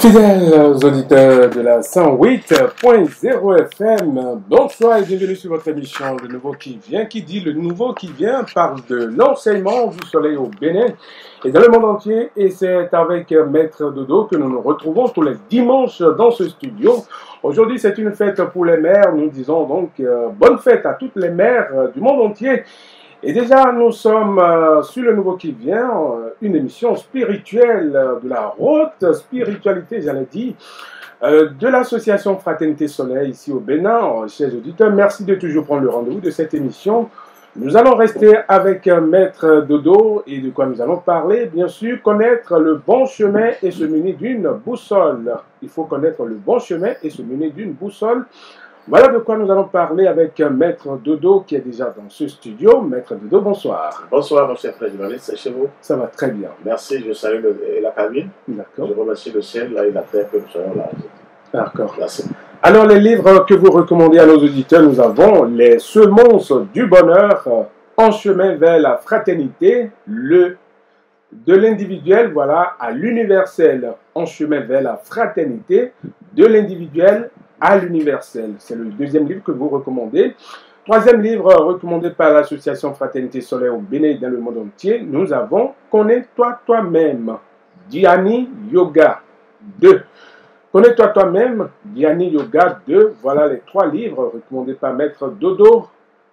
Fidèles auditeurs de la 108.0 FM, bonsoir et bienvenue sur votre émission Le Nouveau qui vient. Qui dit Le Nouveau qui vient parle de l'enseignement du soleil au Bénin et dans le monde entier. Et c'est avec Maître Dodo que nous nous retrouvons tous les dimanches dans ce studio. Aujourd'hui, c'est une fête pour les mères. Nous disons donc bonne fête à toutes les mères du monde entier. Et déjà, nous sommes sur Le Nouveau qui vient, une émission spirituelle de la haute spiritualité, j'allais dire, de l'association Fraternité Soleil ici au Bénin. Chers auditeurs, merci de toujours prendre le rendez-vous de cette émission. Nous allons rester avec Maître Dodo et de quoi nous allons parler. Bien sûr, connaître le bon chemin et se munir d'une boussole. Il faut connaître le bon chemin et se munir d'une boussole. Voilà de quoi nous allons parler avec Maître Dodo qui est déjà dans ce studio. Maître Dodo, bonsoir. Bonsoir, mon cher frère journaliste, c'est chez vous? Ça va très bien. Merci, je salue la cabine. D'accord. Je remercie le ciel et la terre que nous soyons là. D'accord. Merci. Alors, les livres que vous recommandez à nos auditeurs, nous avons Les Semences du Bonheur, En chemin vers la fraternité, de l'individuel, voilà, à l'universel. En chemin vers la fraternité, de l'individuel à l'universel. C'est le deuxième livre que vous recommandez. Troisième livre recommandé par l'association Fraternité Soleil au Bénin dans le monde entier, nous avons Connais-toi toi-même, Dhyani Yoga 2. Connais-toi toi-même, Dhyani Yoga 2. Voilà les trois livres recommandés par Maître Dodo.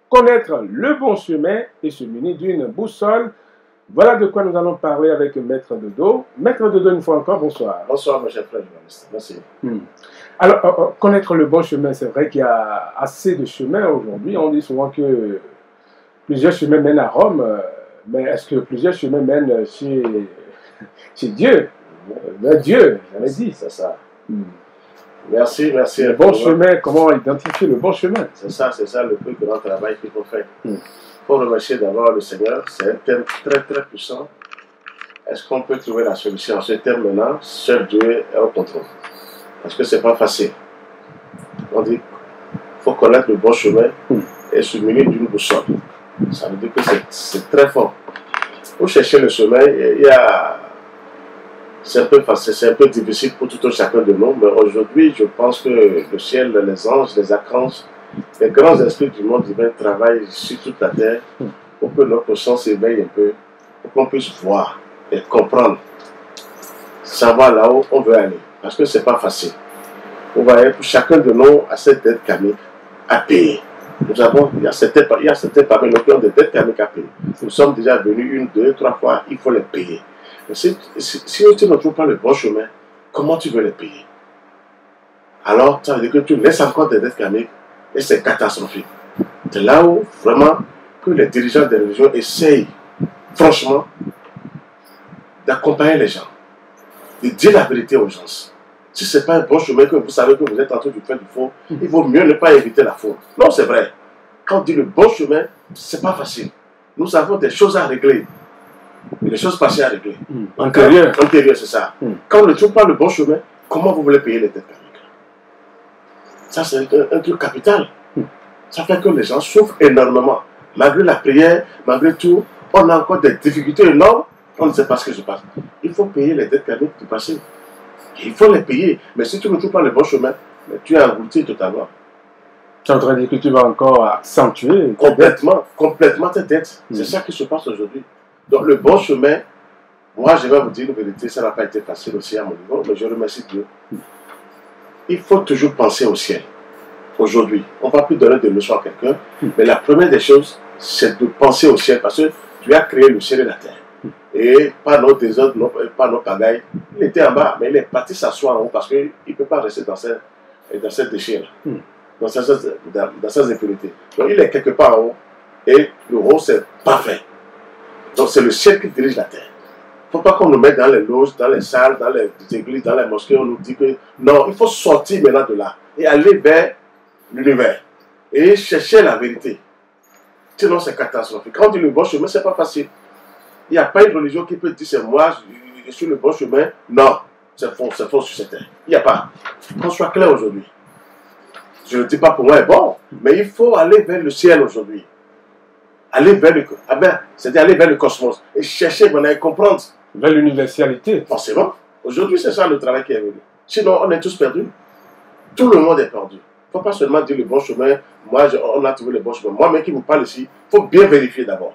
Connaître le bon chemin et se munir d'une boussole. Voilà de quoi nous allons parler avec Maître Dodo. Maître Dodo, une fois encore, bonsoir. Bonsoir, mon cher frère journaliste. Merci. Alors, connaître le bon chemin, c'est vrai qu'il y a assez de chemins aujourd'hui. On dit souvent que plusieurs chemins mènent à Rome, mais est-ce que plusieurs chemins mènent chez Dieu? Dieu, j'avais dit. C'est ça. Merci, merci. Le bon chemin, comment identifier le bon chemin? C'est ça le plus grand travail qu'il faut faire. Il faut remercier d'abord le Seigneur. C'est un thème très, très puissant. Est-ce qu'on peut trouver la solution à ce terme-là? Seul Dieu est au contrôle. Parce que c'est pas facile. On dit qu'il faut connaître le bon chemin et se munir d'une boussole. Ça veut dire que c'est très fort. Pour chercher le chemin, c'est un peu facile, c'est un peu difficile pour tout un chacun de nous, mais aujourd'hui, je pense que le ciel, les anges, les archanges, les grands esprits du monde divin travaillent sur toute la terre pour que notre sens s'éveille un peu, pour qu'on puisse voir et comprendre, savoir là où on veut aller. Parce que c'est pas facile. Vous voyez, pour chacun de nous a cette dette karmique à payer. Il y a certains parmi nous qui ont des dettes karmiques à payer. Nous sommes déjà venus 1, 2, 3 fois, il faut les payer. Mais si tu ne trouves pas le bon chemin, comment tu veux les payer? Alors, ça veut dire que tu laisses encore des dettes karmiques et c'est catastrophique. C'est là où vraiment que les dirigeants des religions essayent, franchement, d'accompagner les gens, de dire la vérité aux gens. Si ce n'est pas un bon chemin que vous savez que vous êtes en train de faire du faux, il vaut mieux ne pas éviter la faute. Non, c'est vrai. Quand on dit le bon chemin, ce n'est pas facile. Nous avons des choses à régler. Des choses passées à régler. Antérieur, c'est ça. Quand on ne trouve pas le bon chemin, comment vous voulez payer les dettes karmiques? Ça, c'est un truc capital. Ça fait que les gens souffrent énormément. Malgré la prière, malgré tout, on a encore des difficultés énormes. On ne sait pas ce que se passe. Il faut payer les dettes karmiques du passé. Il faut les payer. Mais si tu ne trouves pas le bon chemin, tu es englouti totalement. tu es en train de dire que tu vas encore accentuer Complètement tes dettes. C'est ça qui se passe aujourd'hui. Donc le bon chemin, moi je vais vous dire une vérité, ça n'a pas été facile aussi à mon niveau, mais je remercie Dieu. Il faut toujours penser au ciel. Aujourd'hui, on ne va plus donner de leçons à quelqu'un, mais la première des choses, c'est de penser au ciel, parce que tu as créé le ciel et la terre. Et pas nos désordres, pas nos pagailles. Il était en bas, mais il est parti s'asseoir en haut parce qu'il ne peut pas rester dans cette déchet-là, dans ces impurités. Donc il est quelque part en haut, et le haut c'est parfait. Donc c'est le ciel qui dirige la terre. Il ne faut pas qu'on nous mette dans les loges, dans les salles, dans les églises, dans les mosquées, on nous dit que non, il faut sortir maintenant de là et aller vers l'univers et chercher la vérité. Sinon c'est catastrophique. Quand on dit le bon chemin, ce n'est pas facile. Il n'y a pas une religion qui peut dire c'est moi, je suis le bon chemin. Non, c'est faux sur cette terre. Il n'y a pas. Qu'on soit clair aujourd'hui. Je ne dis pas pour moi est bon, mais il faut aller vers le ciel aujourd'hui. Aller vers c'est-à-dire aller vers le cosmos et chercher, et comprendre. vers l'universalité. Forcément. Aujourd'hui, c'est ça le travail qui est venu. Sinon, on est tous perdus. Tout le monde est perdu. Il ne faut pas seulement dire le bon chemin. Moi, on a trouvé le bon chemin. Moi-même qui vous parle ici, il faut bien vérifier d'abord.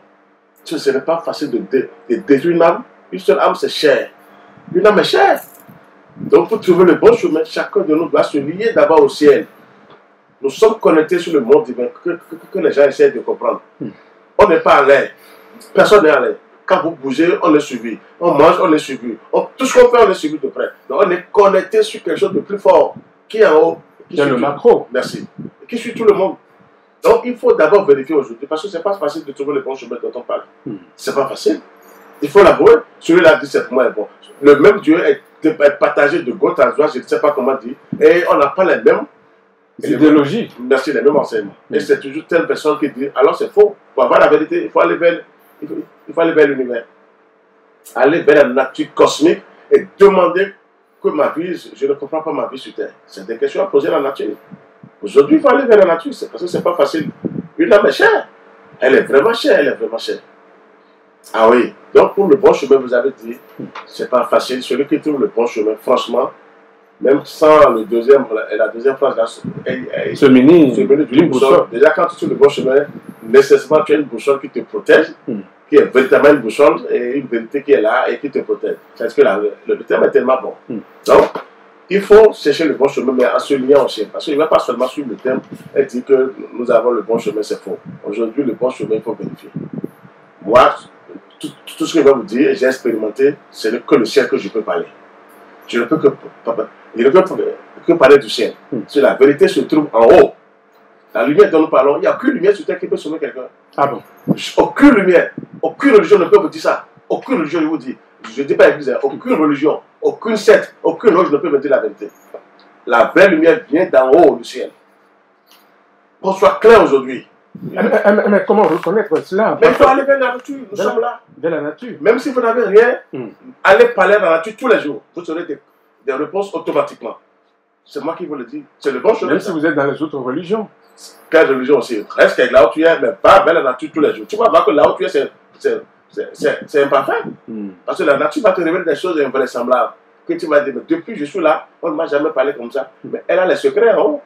Ce n'est pas facile de détruire une âme. Une seule âme, c'est cher. Une âme est chère. Donc, pour trouver le bon chemin, chacun de nous doit se lier d'abord au ciel. Nous sommes connectés sur le monde divin que les gens essaient de comprendre. On n'est pas en l'air. Personne n'est en l'air. Quand vous bougez, on est suivi. On mange, on est suivi. Tout ce qu'on fait, on est suivi de près. Donc, on est connecté sur quelque chose de plus fort qui est en haut. Qui est le macro. Merci. Et qui suit tout le monde. Donc, il faut d'abord vérifier aujourd'hui. Parce que ce n'est pas facile de trouver le bon chemin dont on parle. Ce n'est pas facile. Il faut l'avouer. Celui-là dit c'est pour moi bon. Le même Dieu est partagé de gauche à droite, je ne sais pas comment dire. Et on n'a pas les mêmes idéologies. Merci, les mêmes enseignements. Et c'est toujours telle personne qui dit alors c'est faux. Pour avoir la vérité, il faut aller vers l'univers. Aller vers la nature cosmique et demander que ma vie, je ne comprends pas ma vie sur Terre. C'est des questions à poser à la nature. Aujourd'hui, il faut aller vers la nature, parce que ce n'est pas facile. Une âme est chère. Elle est vraiment chère, elle est vraiment chère. Ah oui, donc pour le bon chemin, vous avez dit, c'est pas facile. Celui qui trouve le bon chemin, franchement, même sans la deuxième phrase, là, ce mini d'une boussole. Déjà, quand tu trouves le bon chemin, nécessairement, tu as une boussole qui te protège, qui est véritablement une boussole et une vérité qui est là et qui te protège. C'est-à-dire que le terme est tellement bon. Donc, il faut chercher le bon chemin, mais en se liant au ciel. Parce qu'il ne va pas seulement suivre le terme et dire que nous avons le bon chemin, c'est faux. Aujourd'hui, le bon chemin, il faut vérifier. Moi, tout ce que je vais vous dire, j'ai expérimenté, c'est que le ciel que je peux parler. Je ne peux que parler du ciel. Si la vérité se trouve en haut, la lumière dont nous parlons, il n'y a aucune lumière sur terre qui peut sauver quelqu'un. Ah bon? Aucune lumière, aucune religion ne peut vous dire ça. Aucune religion, je vous dis. Je ne dis pas l'église, aucune religion, aucune secte, aucune loge ne peut me dire la vérité. La vraie lumière vient d'en haut du ciel. Qu'on soit clair aujourd'hui. Mais comment reconnaître cela? Mais il faut aller vers la nature, nous sommes là. Vers la nature. Même si vous n'avez rien, allez parler dans la nature tous les jours. Vous aurez des réponses automatiquement. C'est moi qui vous le dis. C'est le bon chemin. Même si vous êtes dans les autres religions. Quelle religion aussi? Reste avec là où tu es, mais pas vers la nature tous les jours. Tu vas voir que là où tu es, c'est imparfait. Parce que la nature va te révéler des choses invraisemblables. Que tu vas dire, mais depuis que je suis là, on ne m'a jamais parlé comme ça. Mais elle a les secrets en haut.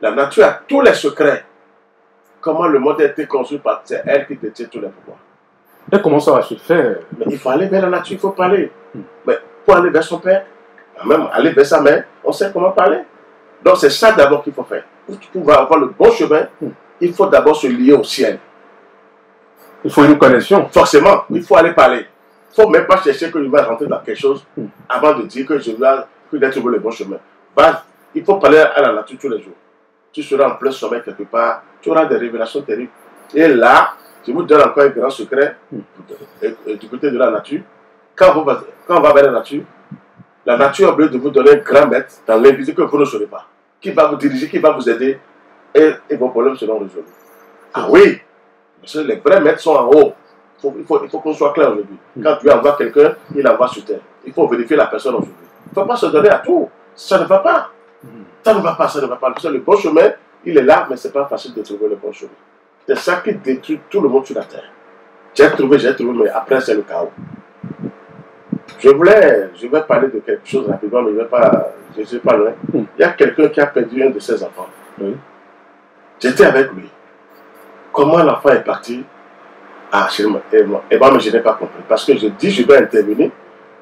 La nature a tous les secrets. Comment le monde a été construit, c'est elle qui détient tous les pouvoirs. Et comment ça va se faire? Mais il faut aller vers la nature, il faut parler. Mais pour aller vers son père, même aller vers sa mère, on sait comment parler. Donc c'est ça d'abord qu'il faut faire. Pour pouvoir avoir le bon chemin, il faut d'abord se lier au ciel. Il faut une connexion. Forcément, il faut aller parler. Il ne faut même pas chercher que je vais rentrer dans quelque chose avant de dire que je vais trouver le bon chemin. Il faut parler à la nature tous les jours. Tu seras en plein sommeil quelque part, tu auras des révélations terribles. Et là, je vous donne encore un grand secret du côté de la nature. Quand on va vers la nature a besoin de vous donner un grand maître dans l'invisible que vous ne saurez pas. Qui va vous diriger, qui va vous aider et vos problèmes seront résolus. Ah oui, parce que les vrais maîtres sont en haut. Il faut qu'on soit clair aujourd'hui. Quand tu envoies quelqu'un, il envoie sur terre. Il faut vérifier la personne aujourd'hui. Il ne faut pas se donner à tout. Ça ne va pas. Ça ne va pas, ça ne va pas. Parce que le bon chemin, il est là, mais ce n'est pas facile de trouver le bon chemin. C'est ça qui détruit tout le monde sur la terre. J'ai trouvé, mais après c'est le chaos. Je vais parler de quelque chose rapidement, mais je ne suis pas loin. Il y a quelqu'un qui a perdu un de ses enfants. J'étais avec lui. Comment l'enfant est parti? Ah, et moi, je n'ai pas compris. Parce que je dis, je vais intervenir.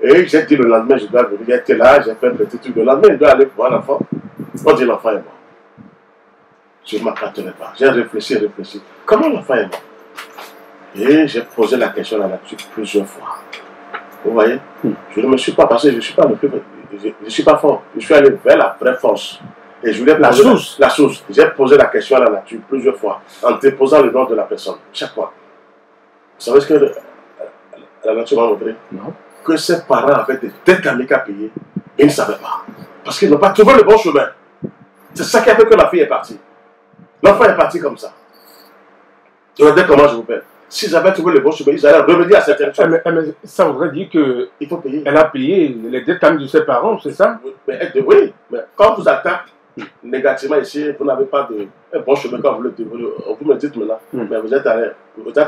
Et j'ai dit le lendemain, je dois venir. J'étais là, j'ai fait un petit truc. Le lendemain, je dois aller voir l'enfant. On dit l'enfant est mort. Je ne m'attendais pas. J'ai réfléchi. Comment l'enfant est mort? Et j'ai posé la question à la nature plusieurs fois. Vous voyez? Je ne me suis pas passé, je ne suis pas le plus. Je suis pas fort. Je suis allé vers la vraie force. Et je voulais la source. La source. J'ai posé la question à la nature plusieurs fois, en déposant le nom de la personne, chaque fois. Vous savez ce que la nature m'a montré? Non. Que ses parents avaient des dettes karmiques à payer. Et ils ne savaient pas. Parce qu'ils n'ont pas trouvé le bon chemin. C'est ça qui a fait que la fille est partie. L'enfant est parti comme ça. Regardez comment je vous parle. S'ils avaient trouvé le bon chemin, ils allaient remédier à certaines choses. Mais ça voudrait dire que il faut payer. Elle a payé les dettes de ses parents, c'est ça? Oui, mais quand vous attaquez négativement ici, vous n'avez pas de bon chemin quand vous le développez. Vous me dites maintenant, mais vous êtes à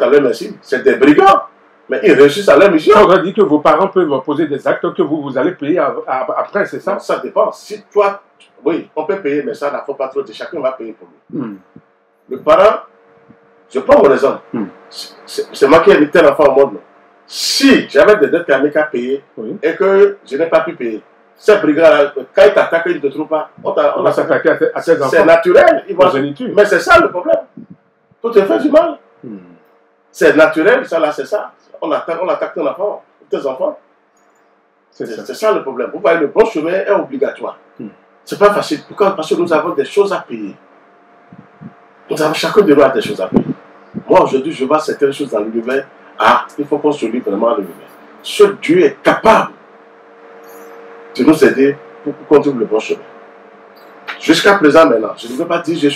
leur merci. C'est des brigands. Mais ils réussissent à leur mission. Ça veut dire que vos parents peuvent poser des actes que vous allez payer après, c'est ça? Non, ça dépend. Si toi, oui, on peut payer, mais ça n'en faut pas trop. Chacun va payer pour lui. Le parent, je prends mon exemple. C'est moi qui ai mis tel enfant au monde. Si j'avais des dettes karmiques à payer et que je n'ai pas pu payer, ces brigands-là, quand ils t'attaquent, ils ne te trouvent pas. On va s'attaquer à tes enfants. C'est naturel. Mais c'est ça le problème. Tout est fait du mal. C'est naturel, ça là, c'est ça. On attaque ton enfant, tes enfants. C'est ça le problème. Vous voyez, le bon chemin est obligatoire. C'est pas facile. Pourquoi? Parce que nous avons des choses à payer. Nous avons chacun de nous a des choses à payer. Moi, aujourd'hui, je vois certaines choses dans l'univers. Ah, il faut qu'on se lie vraiment à l'univers. Ce Dieu est capable de nous aider pour qu'on trouve le bon chemin. Jusqu'à présent, maintenant, je ne veux pas dire que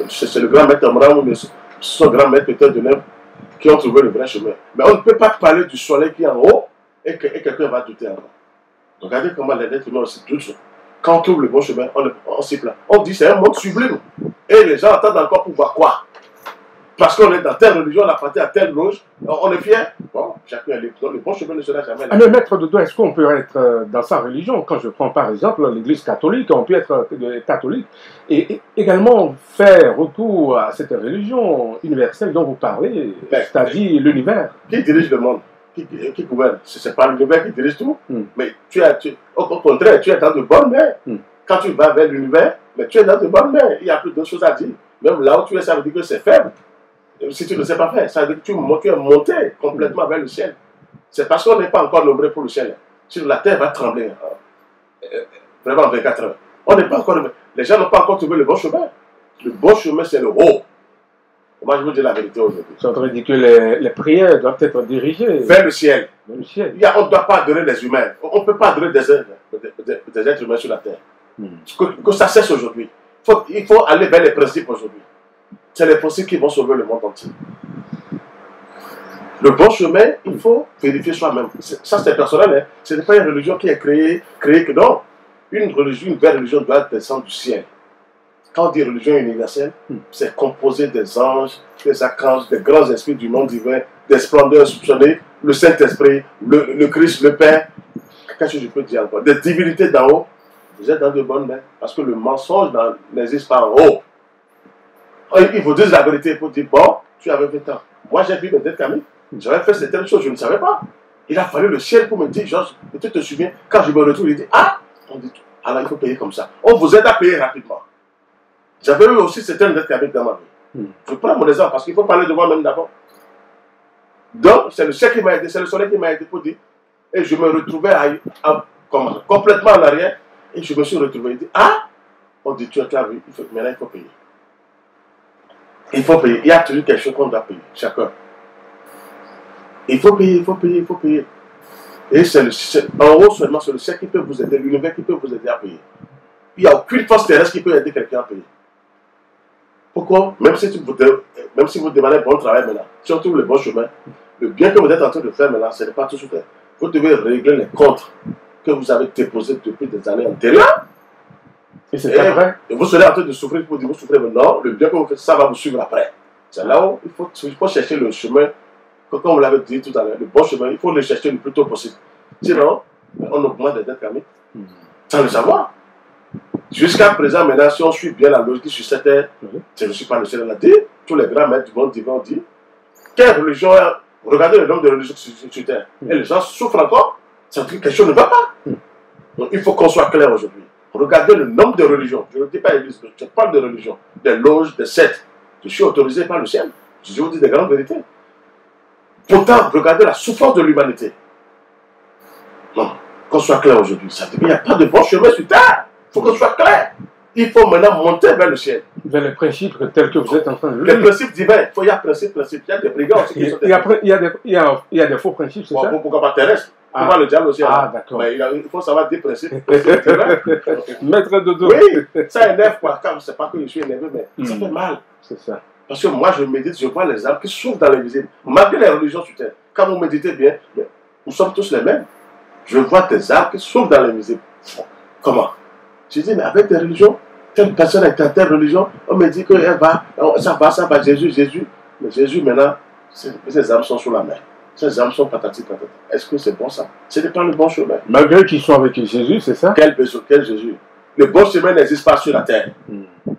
c'est le grand maître Abraham ou son grand maître Peter de Nèvres qui ont trouvé le vrai chemin. Mais on ne peut pas parler du soleil qui est en haut et quelqu'un va douter encore. Regardez comment les êtres humains aussi doutent. Quand on trouve le bon chemin, on s'y plaint. On dit c'est un monde sublime. Et les gens attendent encore pour voir quoi? Parce qu'on est dans telle religion, on appartient à telle loge, on est fier. Bon, chacun est libre. Le bon chemin ne sera jamais là. Mais maître Dodo, est-ce qu'on peut être dans sa religion? Quand je prends par exemple l'église catholique, on peut être catholique et également faire recours à cette religion universelle dont vous parlez, c'est-à-dire l'univers. Qui dirige le monde? Qui gouverne? Ce n'est pas l'univers qui dirige tout. Mais au contraire, tu es dans de bonnes mains. Quand tu vas vers l'univers, tu es dans de bonnes mains. Il y a plus d'autres choses à dire. Même là où tu es, ça veut dire que c'est faible. Si tu ne sais pas faire, ça veut dire que tu es monté complètement vers le ciel. C'est parce qu'on n'est pas encore nombreux pour le ciel. Sinon la terre va trembler. Vraiment en 24 heures. On n'est pas encore. Les gens n'ont pas encore trouvé le bon chemin. Le bon chemin, c'est le haut. Moi, je vous dis la vérité aujourd'hui. Ça veut dire que les prières doivent être dirigées vers le ciel. Vers le ciel. On ne doit pas adorer les humains. On ne peut pas adorer des êtres humains sur la terre. Que ça cesse aujourd'hui. Il faut aller vers les principes aujourd'hui. C'est les principes qui vont sauver le monde entier. Le bon chemin, il faut vérifier soi-même. Ça, c'est personnel. Hein. Ce n'est pas une religion qui est créée que non. Une vraie religion doit descendre du ciel. Quand on dit religion universelle, c'est composé des anges, des archanges, des grands esprits du monde divin, des splendeurs soupçonnées, le Saint-Esprit, le Christ, le Père. Qu'est-ce que je peux dire encore? Des divinités d'en haut. Vous êtes dans de bonnes mains. Parce que le mensonge n'existe pas en haut. Il vous dire la vérité pour dire, bon, tu avais 20 ans. Moi, j'ai vu mes dettes karmiques. J'avais fait certaines choses, je ne savais pas. Il a fallu le ciel pour me dire, Georges, tu te souviens, quand je me retrouve, il dit, ah, on dit, alors il faut payer comme ça. On vous aide à payer rapidement. J'avais eu aussi certaines dettes karmiques dans ma vie. Je prends mon exemple parce qu'il faut parler de moi-même d'abord. Donc, c'est le ciel qui m'a aidé, c'est le soleil qui m'a aidé pour dire. Et je me retrouvais complètement en arrière. Et je me suis retrouvé, il dit, ah, on dit, tu as vu, maintenant il faut payer. Il faut payer. Il y a toujours quelque chose qu'on doit payer, chacun. Il faut payer, il faut payer, il faut payer. Et en haut seulement, c'est le ciel qui peut vous aider, l'univers qui peut vous aider à payer. Il n'y a aucune force terrestre qui peut aider quelqu'un à payer. Pourquoi? Même si vous demandez bon travail maintenant, si on trouve le bon chemin, le bien que vous êtes en train de faire maintenant, ce n'est pas tout soudain. Vous devez régler les comptes que vous avez déposés depuis des années antérieures. Et c'est pas vrai. Et vous serez en train de souffrir pour dire vous souffrez maintenant, le bien que vous faites, ça va vous suivre après. C'est là où il faut chercher le chemin, comme on l'avait dit tout à l'heure, le bon chemin, il faut le chercher le plus tôt possible. Sinon, on augmente les dettes karmiques sans le savoir. Jusqu'à présent, maintenant, si on suit bien la logique sur cette terre, je ne suis pas le seul à la dire, tous les grands maîtres du monde divin ont dit, quelle religion, regardez le nombre de religions sur terre, et les gens souffrent encore, ça veut dire que quelque chose ne va pas. Donc il faut qu'on soit clair aujourd'hui. Regardez le nombre de religions. Je ne dis pas église, je parle de religions, des loges, des sectes. Je suis autorisé par le ciel. Je vous dis des grandes vérités. Pourtant, regardez la souffrance de l'humanité. Non, qu'on soit clair aujourd'hui. Ça veut dire qu'il n'y a pas de bon chemin sur terre. Il faut qu'on soit clair. Il faut maintenant monter vers le ciel. Vers les principes tels que vous êtes en train de dire. Les principes divins. Il y a principe. Il y a des brigands aussi qui sont des il y a des faux principes, c'est ça? Pourquoi pas terrestres? Pourquoi le diable aussi? Ah, d'accord. Il faut savoir des principes. Maître Dodo. Oui, ça énerve quoi. Quand c'est pas que je suis énervé, mais ça fait mal. C'est ça. Parce que moi, je médite, je vois les âmes qui souffrent dans l'invisible. Malgré les religions sur terre. Quand vous méditez bien, nous sommes tous les mêmes. Je vois des âmes qui souffrent dans l'invisible. Comment? Je dis, mais avec des religions, telle personne est dans telle religion, on me dit que ça va, Jésus. Mais Jésus, maintenant, ces âmes sont sous la main. Ces âmes sont patati patata. Est-ce que c'est bon ça? Ce n'est pas le bon chemin. Malgré qu'ils sont avec Jésus, c'est ça? Quel Jésus? Le bon chemin n'existe pas sur la terre.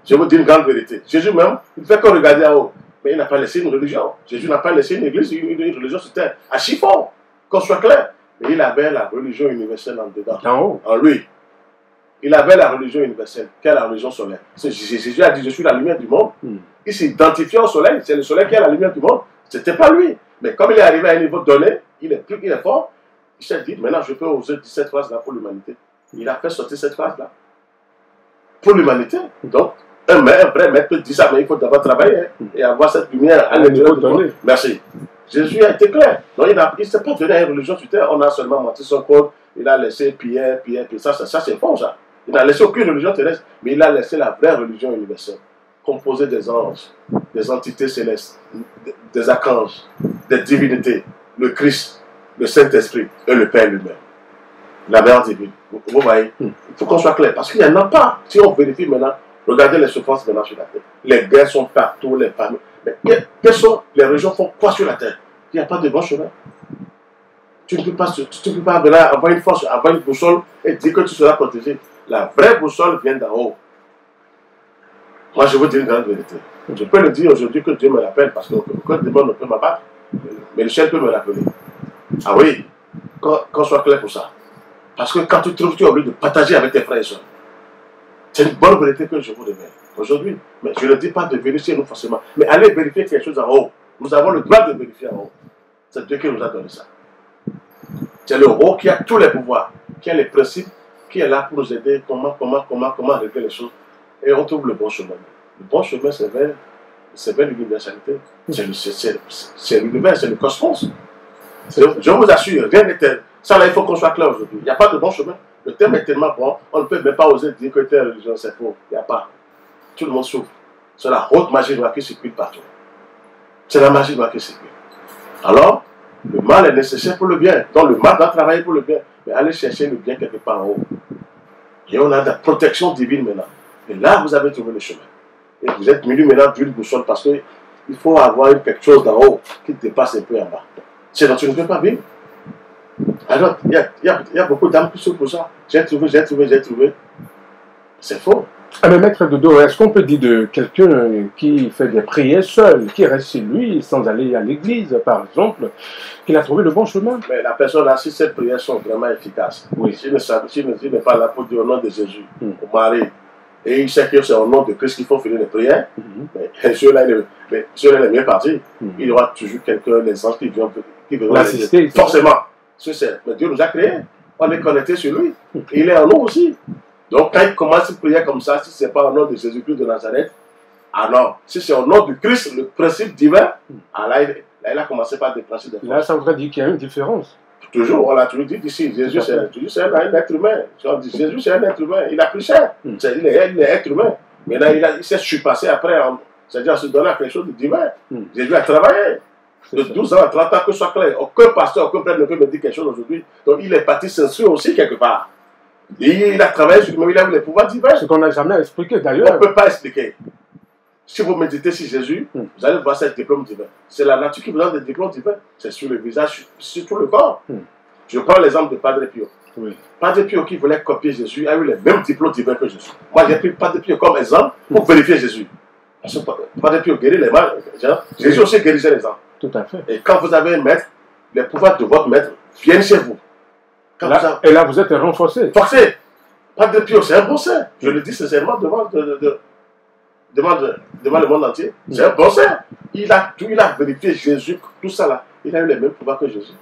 Je vous dis une grande vérité. Jésus même, il ne fait que regarder en haut. Mais il n'a pas laissé une religion. Jésus n'a pas laissé une église, une religion sur terre. À chiffon, qu'on soit clair. Mais il avait la religion universelle en dedans. En haut. En lui. Il avait la religion universelle. Quelle est la religion solaire? Jésus a dit, je suis la lumière du monde. Il s'identifiait au soleil. C'est le soleil qui est la lumière du monde. Ce n'était pas lui. Mais comme il est arrivé à un niveau donné, il est fort. Il s'est dit, maintenant je peux oser dire cette phrase-là pour l'humanité. Il a fait sortir cette phrase-là. Pour l'humanité. Donc, un vrai maître peut dire ça, mais il faut d'abord travailler et avoir cette lumière à l'intérieur de toi. Merci. Jésus a été clair. Non, il ne s'est pas donné à une religion sur terre. On a seulement menti son code. Il a laissé Pierre. Ça c'est faux, ça. Il n'a laissé aucune religion terrestre, mais il a laissé la vraie religion universelle, composée des anges, des entités célestes, des archanges, des divinités, le Christ, le Saint-Esprit et le Père lui-même. La mère divine. Vous voyez, il faut qu'on soit clair, parce qu'il n'y en a pas. Si on vérifie maintenant, regardez les souffrances maintenant sur la terre. Les guerres sont partout, les familles. Mais quelles sont les religions font quoi sur la terre? Il n'y a pas de bon chemin. Tu ne peux pas venir avoir une force, avoir une boussole et dire que tu seras protégé. La vraie boussole vient d'en haut. Moi, je vous dis une grande vérité. Je peux le dire aujourd'hui que Dieu me rappelle, parce que le démon ne peut m'abattre, mais le ciel peut me rappeler. Ah oui, qu'on soit clair pour ça. Parce que quand tu trouves, tu es obligé de partager avec tes frères et soeurs. C'est une bonne vérité que je vous révèle aujourd'hui. Mais je ne dis pas de vérifier nous forcément, mais allez vérifier quelque chose en haut. Nous avons le droit de vérifier en haut. C'est Dieu qui nous a donné ça. C'est le haut qui a tous les pouvoirs, qui a les principes, qui est là pour nous aider, comment régler les choses. Et on trouve le bon chemin. Le bon chemin, c'est vers l'universalité. C'est l'univers, c'est le cosmos. Je vous assure, rien n'est tel. Ça là, il faut qu'on soit clair aujourd'hui. Il n'y a pas de bon chemin. Le terme est tellement bon, on ne peut même pas oser dire que telle religion, c'est faux. Il n'y a pas. Tout le monde souffre. C'est la haute magie noire qui circule partout. C'est la magie noire qui circule. Alors, le mal est nécessaire pour le bien. Donc le mal doit travailler pour le bien. Mais allez chercher le bien quelque part en haut. Et on a de la protection divine maintenant. Et là, vous avez trouvé le chemin. Et vous êtes muni maintenant d'une boussole parce qu'il faut avoir quelque chose d'en haut qui dépasse un peu en bas. Sinon, tu ne peux pas vivre. Alors, il y a beaucoup d'âmes qui souffrent pour ça. J'ai trouvé. C'est faux. Ah, mais maître Dodo, est-ce qu'on peut dire de quelqu'un qui fait des prières seul, qui reste chez lui sans aller à l'église, par exemple, qu'il a trouvé le bon chemin? Mais la personne là, si ces prières sont vraiment efficaces, oui. S'il n'est pas là pour dire au nom de Jésus, au mari, et il sait que c'est au nom de Christ qu'il faut finir les prières, mais ceux-là, les mieux partis, il y aura toujours quelqu'un, les anges qui viennent l'assister. Forcément. Mais Dieu nous a créés. On est connectés sur lui. Et il est en nous aussi. Donc, quand il commence à prier comme ça, si ce n'est pas au nom de Jésus-Christ de Nazareth, alors, si c'est au nom du Christ, le principe divin, là, il a commencé par déclencher des forces. Là, ça voudrait dire qu'il y a une différence. Toujours, on l'a toujours dit ici, Jésus, c'est un être humain. Jésus, c'est un être humain. Il a pris cher. Il est être humain. Mais là, il s'est surpassé après, c'est-à-dire en se donnant quelque chose de divin. Jésus a travaillé. De 12 ans à 30 ans, que ce soit clair. Aucun pasteur, aucun prêtre ne peut me dire quelque chose aujourd'hui. Donc, il est parti s'instruire aussi quelque part. Et il a travaillé sur lui, il a eu les pouvoirs divins. Ce qu'on n'a jamais expliqué d'ailleurs. On ne peut pas expliquer. Si vous méditez sur Jésus, vous allez voir ce diplôme divin. C'est la nature qui vous donne des diplômes divins. C'est sur le visage, sur tout le corps. Je prends l'exemple de Padre Pio. Padre Pio qui voulait copier Jésus a eu les mêmes diplômes divins que Jésus. Moi, j'ai pris Padre Pio comme exemple pour vérifier Jésus. Parce que Padre Pio guérit les mal. Jésus aussi guérissait les hommes. Tout à fait. Et quand vous avez un maître, les pouvoirs de votre maître viennent chez vous. Et là, vous êtes renforcé. Forcé. Padre Pio, c'est un bon saint. Je le dis sincèrement devant le monde entier. C'est un bon saint. Il a vérifié Jésus, tout ça là. Il a eu les mêmes pouvoirs que Jésus.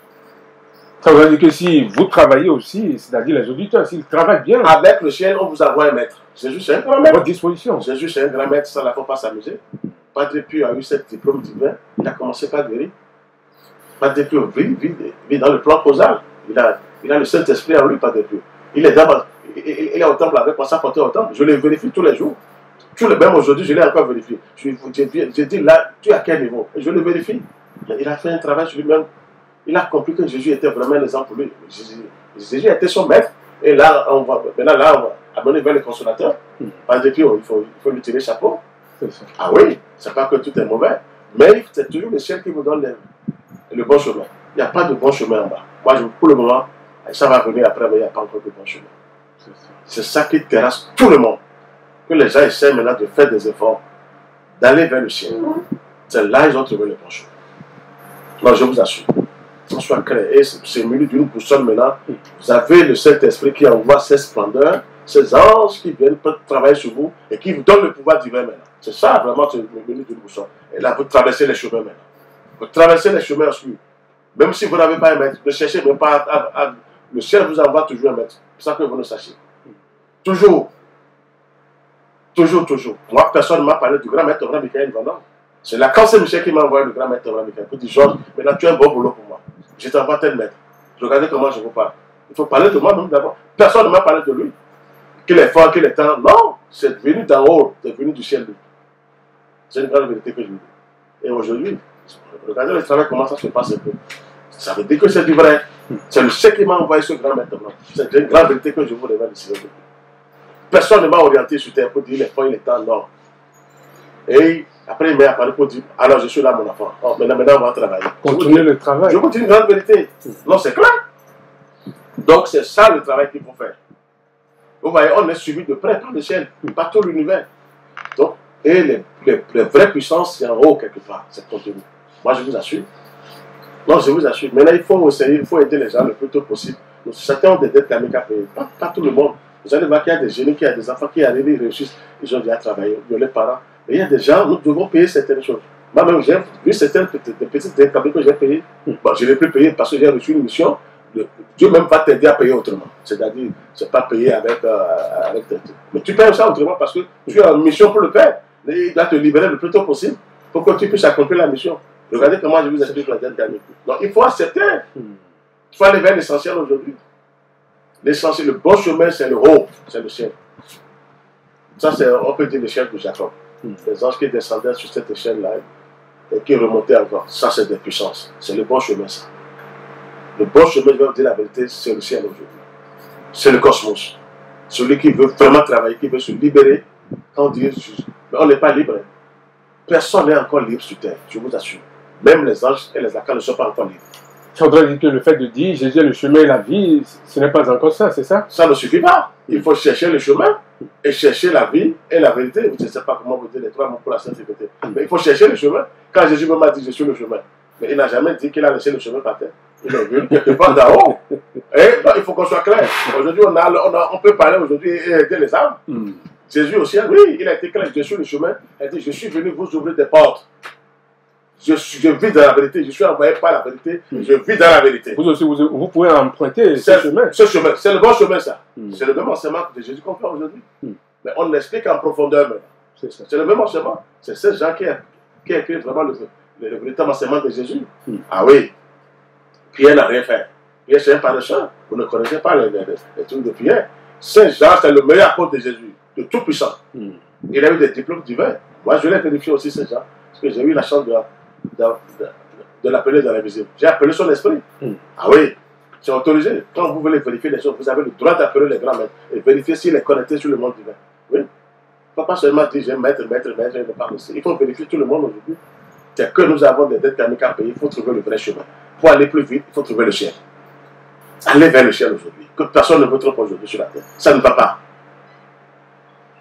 Ça veut dire que si vous travaillez aussi, c'est-à-dire les auditeurs, s'ils travaillent bien. Avec le ciel, on vous envoie un maître. Jésus, c'est un grand maître. À votre disposition. Jésus, c'est un grand maître, ça ne faut pas s'amuser. Padre Pio a eu ce diplôme divin. Il a commencé par guérir. Padre Pio vit dans le plan causal. Il a le Saint-Esprit en lui, Padre Pio. Il est au temple avec moi, ça portait au temple. Je le vérifie tous les jours. Même aujourd'hui, je l'ai encore vérifié. J'ai dit là, tu es à quel niveau? Et je le vérifie. Il a fait un travail sur lui-même. Il a compris que Jésus était vraiment un exemple pour lui. Jésus était son maître. Et là, on va amener vers le consolateur. Padre Pio, il faut lui tirer le chapeau. Ah oui, c'est pas que tout est mauvais. Mais c'est toujours le ciel qui vous donne le bon chemin. Il n'y a pas de bon chemin en bas. Moi, pour le moment, ça va venir après, mais il n'y a pas encore de bon chemin. C'est ça qui terrasse tout le monde. Que les gens essaient maintenant de faire des efforts, d'aller vers le ciel. C'est là qu'ils ont trouvé le bon chemin. Non, je vous assure. Qu'on soit clair. Et c'est au milieu d'une boussole maintenant. Vous avez le Saint-Esprit qui envoie ses splendeurs, ces anges qui viennent travailler sur vous et qui vous donnent le pouvoir divin maintenant. C'est ça vraiment, c'est le milieu d'une boussole. Et là, vous traversez les chemins maintenant. Vous traversez les chemins obscurs. Même si vous n'avez pas un maître, ne cherchez même pas le ciel vous envoie toujours un maître. C'est ça que vous ne sachiez. Toujours. Toujours, toujours. Moi, personne ne m'a parlé du grand maître Abraham Michael Vandam. C'est la Cancer Michel qui m'a envoyé le grand maître Abraham Michael. Il dit, Georges, maintenant tu as un bon boulot pour moi. Je t'envoie tel maître. Regardez comment je vous parle. Il faut parler de moi même d'abord. Personne ne m'a parlé de lui. Qu'il est fort, qu'il est temps. Non, c'est venu d'en haut, c'est venu du ciel. C'est une grande vérité que je vous dis. Et aujourd'hui, regardez le travail, comment ça se passe un peu. Ça veut dire que c'est du vrai. C'est le ciel qui m'a envoyé ce grand maître. C'est une grande vérité que je vous révèle ici. Personne ne m'a orienté sur terre pour dire il est fort, il est temps. Non. Et après, il m'est apparu pour dire alors je suis là, mon enfant. Oh, maintenant, on va travailler. Continuer le travail. Je vous dis une grande vérité. Non, c'est clair. Donc, c'est ça le travail qu'il faut faire. Vous voyez, on est suivi de près par le ciel, par tout l'univers. Donc, et les vraies puissances, c'est en haut quelque part, c'est contenu. Moi, je vous assure. Non, je vous assure. Maintenant, il faut essayer, il faut aider les gens le plus tôt possible. Donc, certains ont des dettes karmiques à payer. Pas tout le monde. Vous allez voir qu'il y a des jeunes, qu'il y a des enfants qui arrivent, ils réussissent, ils ont déjà travaillé, ils ont les parents. Mais il y a des gens, nous devons payer certaines choses. Moi-même, j'ai vu certaines petites dettes karmiques que j'ai payées. Bon, je ne l'ai plus payé parce que j'ai reçu une mission. Dieu même va t'aider à payer autrement. C'est-à-dire, c'est pas payer avec mais tu payes ça autrement parce que tu as une mission pour le faire. Il doit te libérer le plus tôt possible pour que tu puisses accomplir la mission. Regardez comment je vous explique la dette karmique. Donc, il faut accepter. Il faut aller vers l'essentiel aujourd'hui. L'essentiel, le bon chemin, c'est le haut, c'est le ciel. Ça, c'est, on peut dire, l'échelle de Jacob. Les anges qui descendaient sur cette échelle-là et qui remontaient encore. Ça, c'est des puissances. C'est le bon chemin, ça. Le bon chemin, je vais vous dire la vérité, c'est le ciel aujourd'hui. C'est le cosmos. Celui qui veut vraiment travailler, qui veut se libérer, quand on dit, mais on n'est pas libre. Personne n'est encore libre sur terre, je vous assure. Même les anges et les arcans ne sont pas encore libres. Ça voudrait dire que le fait de dire Jésus est le chemin et la vie, ce n'est pas encore ça, c'est ça? Ça ne suffit pas. Il faut chercher le chemin et chercher la vie et la vérité. Je ne sais pas comment vous dire les trois mots pour la sainteté. Mais il faut chercher le chemin. Quand Jésus m'a dit je suis le chemin, mais il n'a jamais dit qu'il a laissé le chemin par terre. Il est venu quelque part d'en haut. Et non, il faut qu'on soit clair. Aujourd'hui, on peut parler aujourd'hui et aider les âmes. Jésus aussi, oui, il a été clair. Je suis le chemin. Il a dit je suis venu vous ouvrir des portes. Je vis dans la vérité, je suis envoyé par la vérité, je vis dans la vérité. Vous aussi, vous pouvez emprunter ce chemin. Ce chemin, c'est le bon chemin, ça. C'est le même enseignement de Jésus qu'on fait aujourd'hui. Mais on l'explique en profondeur maintenant. C'est le même enseignement. C'est ces gens qui a écrit vraiment le véritable enseignement de Jésus. Ah oui, Pierre n'a rien fait. Pierre, c'est un paresseux. Vous ne connaissez pas les trucs de Pierre. Saint Jean, c'est le meilleur apôtre de Jésus, de tout puissant. Il a eu des diplômes divins. Moi, je l'ai vérifié aussi, Saint Jean, parce que j'ai eu la chance de l'appeler dans l'invisible. J'ai appelé son esprit. Ah oui, c'est autorisé. Quand vous voulez vérifier les choses, vous avez le droit d'appeler les grands maîtres et vérifier s'il est connecté sur le monde divin. Oui. Il ne faut pas seulement dire j'ai maître, il ne pas aussi. Il faut vérifier tout le monde aujourd'hui. C'est que nous avons des dettes karmiques à payer. Il faut trouver le vrai chemin. Pour aller plus vite, il faut trouver le ciel. Allez vers le ciel aujourd'hui. Que personne ne vous trompe aujourd'hui sur la terre. Ça ne va pas.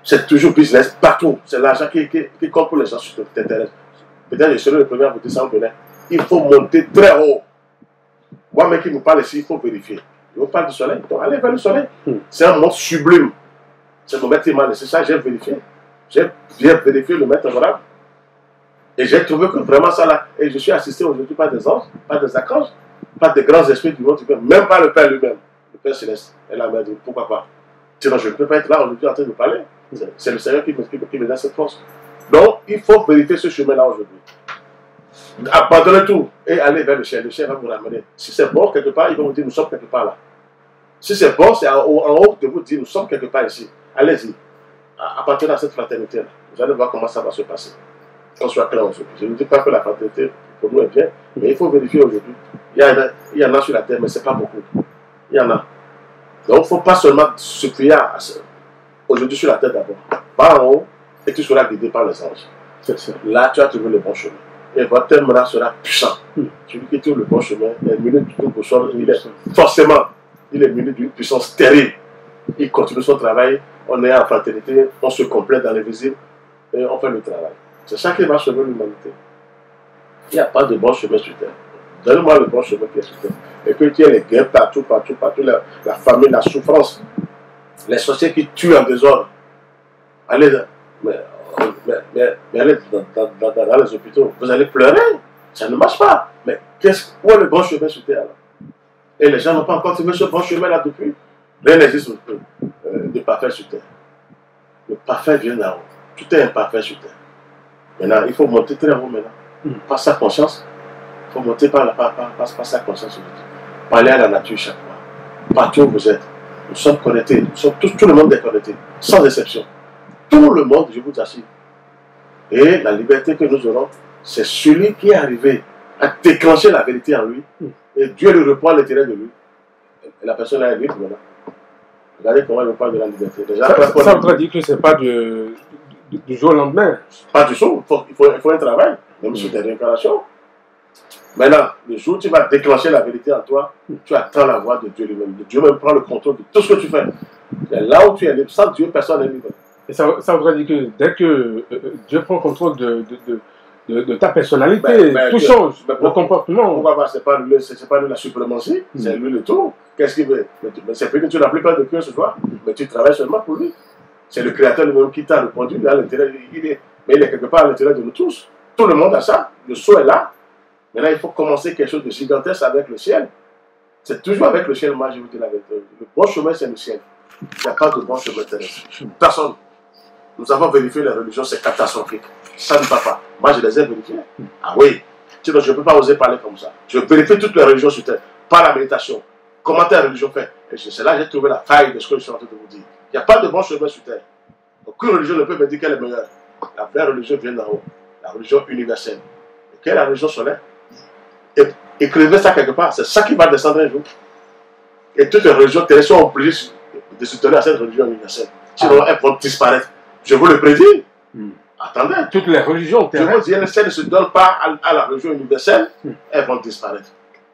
C'est toujours business partout. C'est l'argent qui compte pour les gens sur cette terre. Peut-être je serai le premier à vous dire ça en Bénin. Il faut monter très haut. Moi-même qui vous parle ici, il faut vérifier. Je vous parle du soleil. Donc allez vers le soleil. C'est un monde sublime. C'est mon maître qui m'a laissé ça, j'ai vérifié. J'ai bien vérifié le maître Abraham. Et j'ai trouvé que vraiment ça là. Et je suis assisté aujourd'hui par des anges, par des archanges, par des grands esprits du monde, même par le Père lui-même, le Père Céleste. Et là, il m'a dit pourquoi pas. Sinon, je ne peux pas être là aujourd'hui en train de parler. C'est le Seigneur qui me donne cette force. Donc, il faut vérifier ce chemin-là aujourd'hui. Abandonnez tout et allez vers le ciel. Le ciel va vous ramener. Si c'est bon quelque part, ils vont vous dire nous sommes quelque part là. Si c'est bon, c'est en haut de vous dire nous sommes quelque part ici. Allez-y. Appartenez à cette fraternité-là. Vous allez voir comment ça va se passer. Qu'on soit clair aujourd'hui. Je ne dis pas que la fraternité pour nous est bien, mais il faut vérifier aujourd'hui. Il y en a sur la terre, mais ce n'est pas beaucoup. Il y en a. Donc, il ne faut pas seulement se fier aujourd'hui sur la terre d'abord. Va en haut et tu seras guidé par les anges. Là, tu as trouvé le bon chemin. Et votre terme là sera puissant. Celui qui tire le bon chemin est muni d'une boussole. Forcément, il est muni d'une puissance terrible. Il continue son travail. On est en fraternité, on se complète dans les visibles et on fait le travail. C'est ça qui va sauver l'humanité. Il n'y a pas de bon chemin sur terre. Donne-moi le bon chemin qui est sur terre. Et que tu aies les guerres partout, la famine, la souffrance, les sorciers qui tuent en désordre. Allez, mais allez dans les hôpitaux, vous allez pleurer. Ça ne marche pas. Mais où est le bon chemin sur terre là? Et les gens n'ont pas encore trouvé ce bon chemin là depuis. Rien n'existe de parfait sur terre. Le parfait vient d'en haut. Tout est imparfait sur terre. Maintenant, il faut monter très haut maintenant. Par sa conscience. Il faut monter par sa conscience. Parler à la nature chaque fois. Partout où vous êtes. Nous sommes connectés. Nous sommes tout le monde est connecté. Sans exception. Tout le monde, je vous assure. Et la liberté que nous aurons, c'est celui qui est arrivé à déclencher la vérité en lui. Et Dieu le reprend à l'intérieur de lui. Et la personne est libre maintenant. Regardez comment il parle de la liberté. Déjà, ça voudrait dire que ce n'est pas du jour au lendemain. Pas du tout. Il faut un travail, même sur des réincarnations. Maintenant, le jour où tu vas déclencher la vérité en toi, tu attends la voix de Dieu lui-même. Dieu même prend le contrôle de tout ce que tu fais. Et là où tu es libre, sans Dieu, personne n'est libre. Et ça voudrait dire que dès que Dieu prend contrôle de ta personnalité, tout change, le comportement. Pourquoi c'est pas lui la suprématie, c'est lui le tout. Qu'est-ce qu'il veut? C'est peut-être que tu n'as plus peur de Dieu ce soir, mais tu travailles seulement pour lui. C'est le Créateur lui-même qui t'a répondu, mais il est quelque part à l'intérieur de nous tous. Tout le monde a ça, le sceau est là. Maintenant, il faut commencer quelque chose de gigantesque avec le ciel. C'est toujours avec le ciel, moi je vous dis la vérité. Le bon chemin, c'est le ciel. Il n'y a pas de bon chemin terrestre. Personne. Nous avons vérifié les religions, c'est catastrophique. Ça ne va pas. Moi, je les ai vérifiées. Ah oui. Sinon, je ne peux pas oser parler comme ça. Je vérifie toutes les religions sur terre, par la méditation. Comment ta religion fait? Et c'est là que j'ai trouvé la faille de ce que je suis en train de vous dire. Il n'y a pas de bon chemin sur terre. Aucune religion ne peut me dire qu'elle est meilleure. La vraie religion vient d'en haut. La religion universelle. Et quelle est la religion solaire? Écrivez ça quelque part. C'est ça qui va descendre un jour. Et toutes les religions terrestres sont obligées de se tenir à cette religion universelle. Sinon, elles vont disparaître. Je vous le prédis. Attendez. Toutes les religions terrestres. Je vous dis, si elles ne se donnent pas à la religion universelle, elles vont disparaître.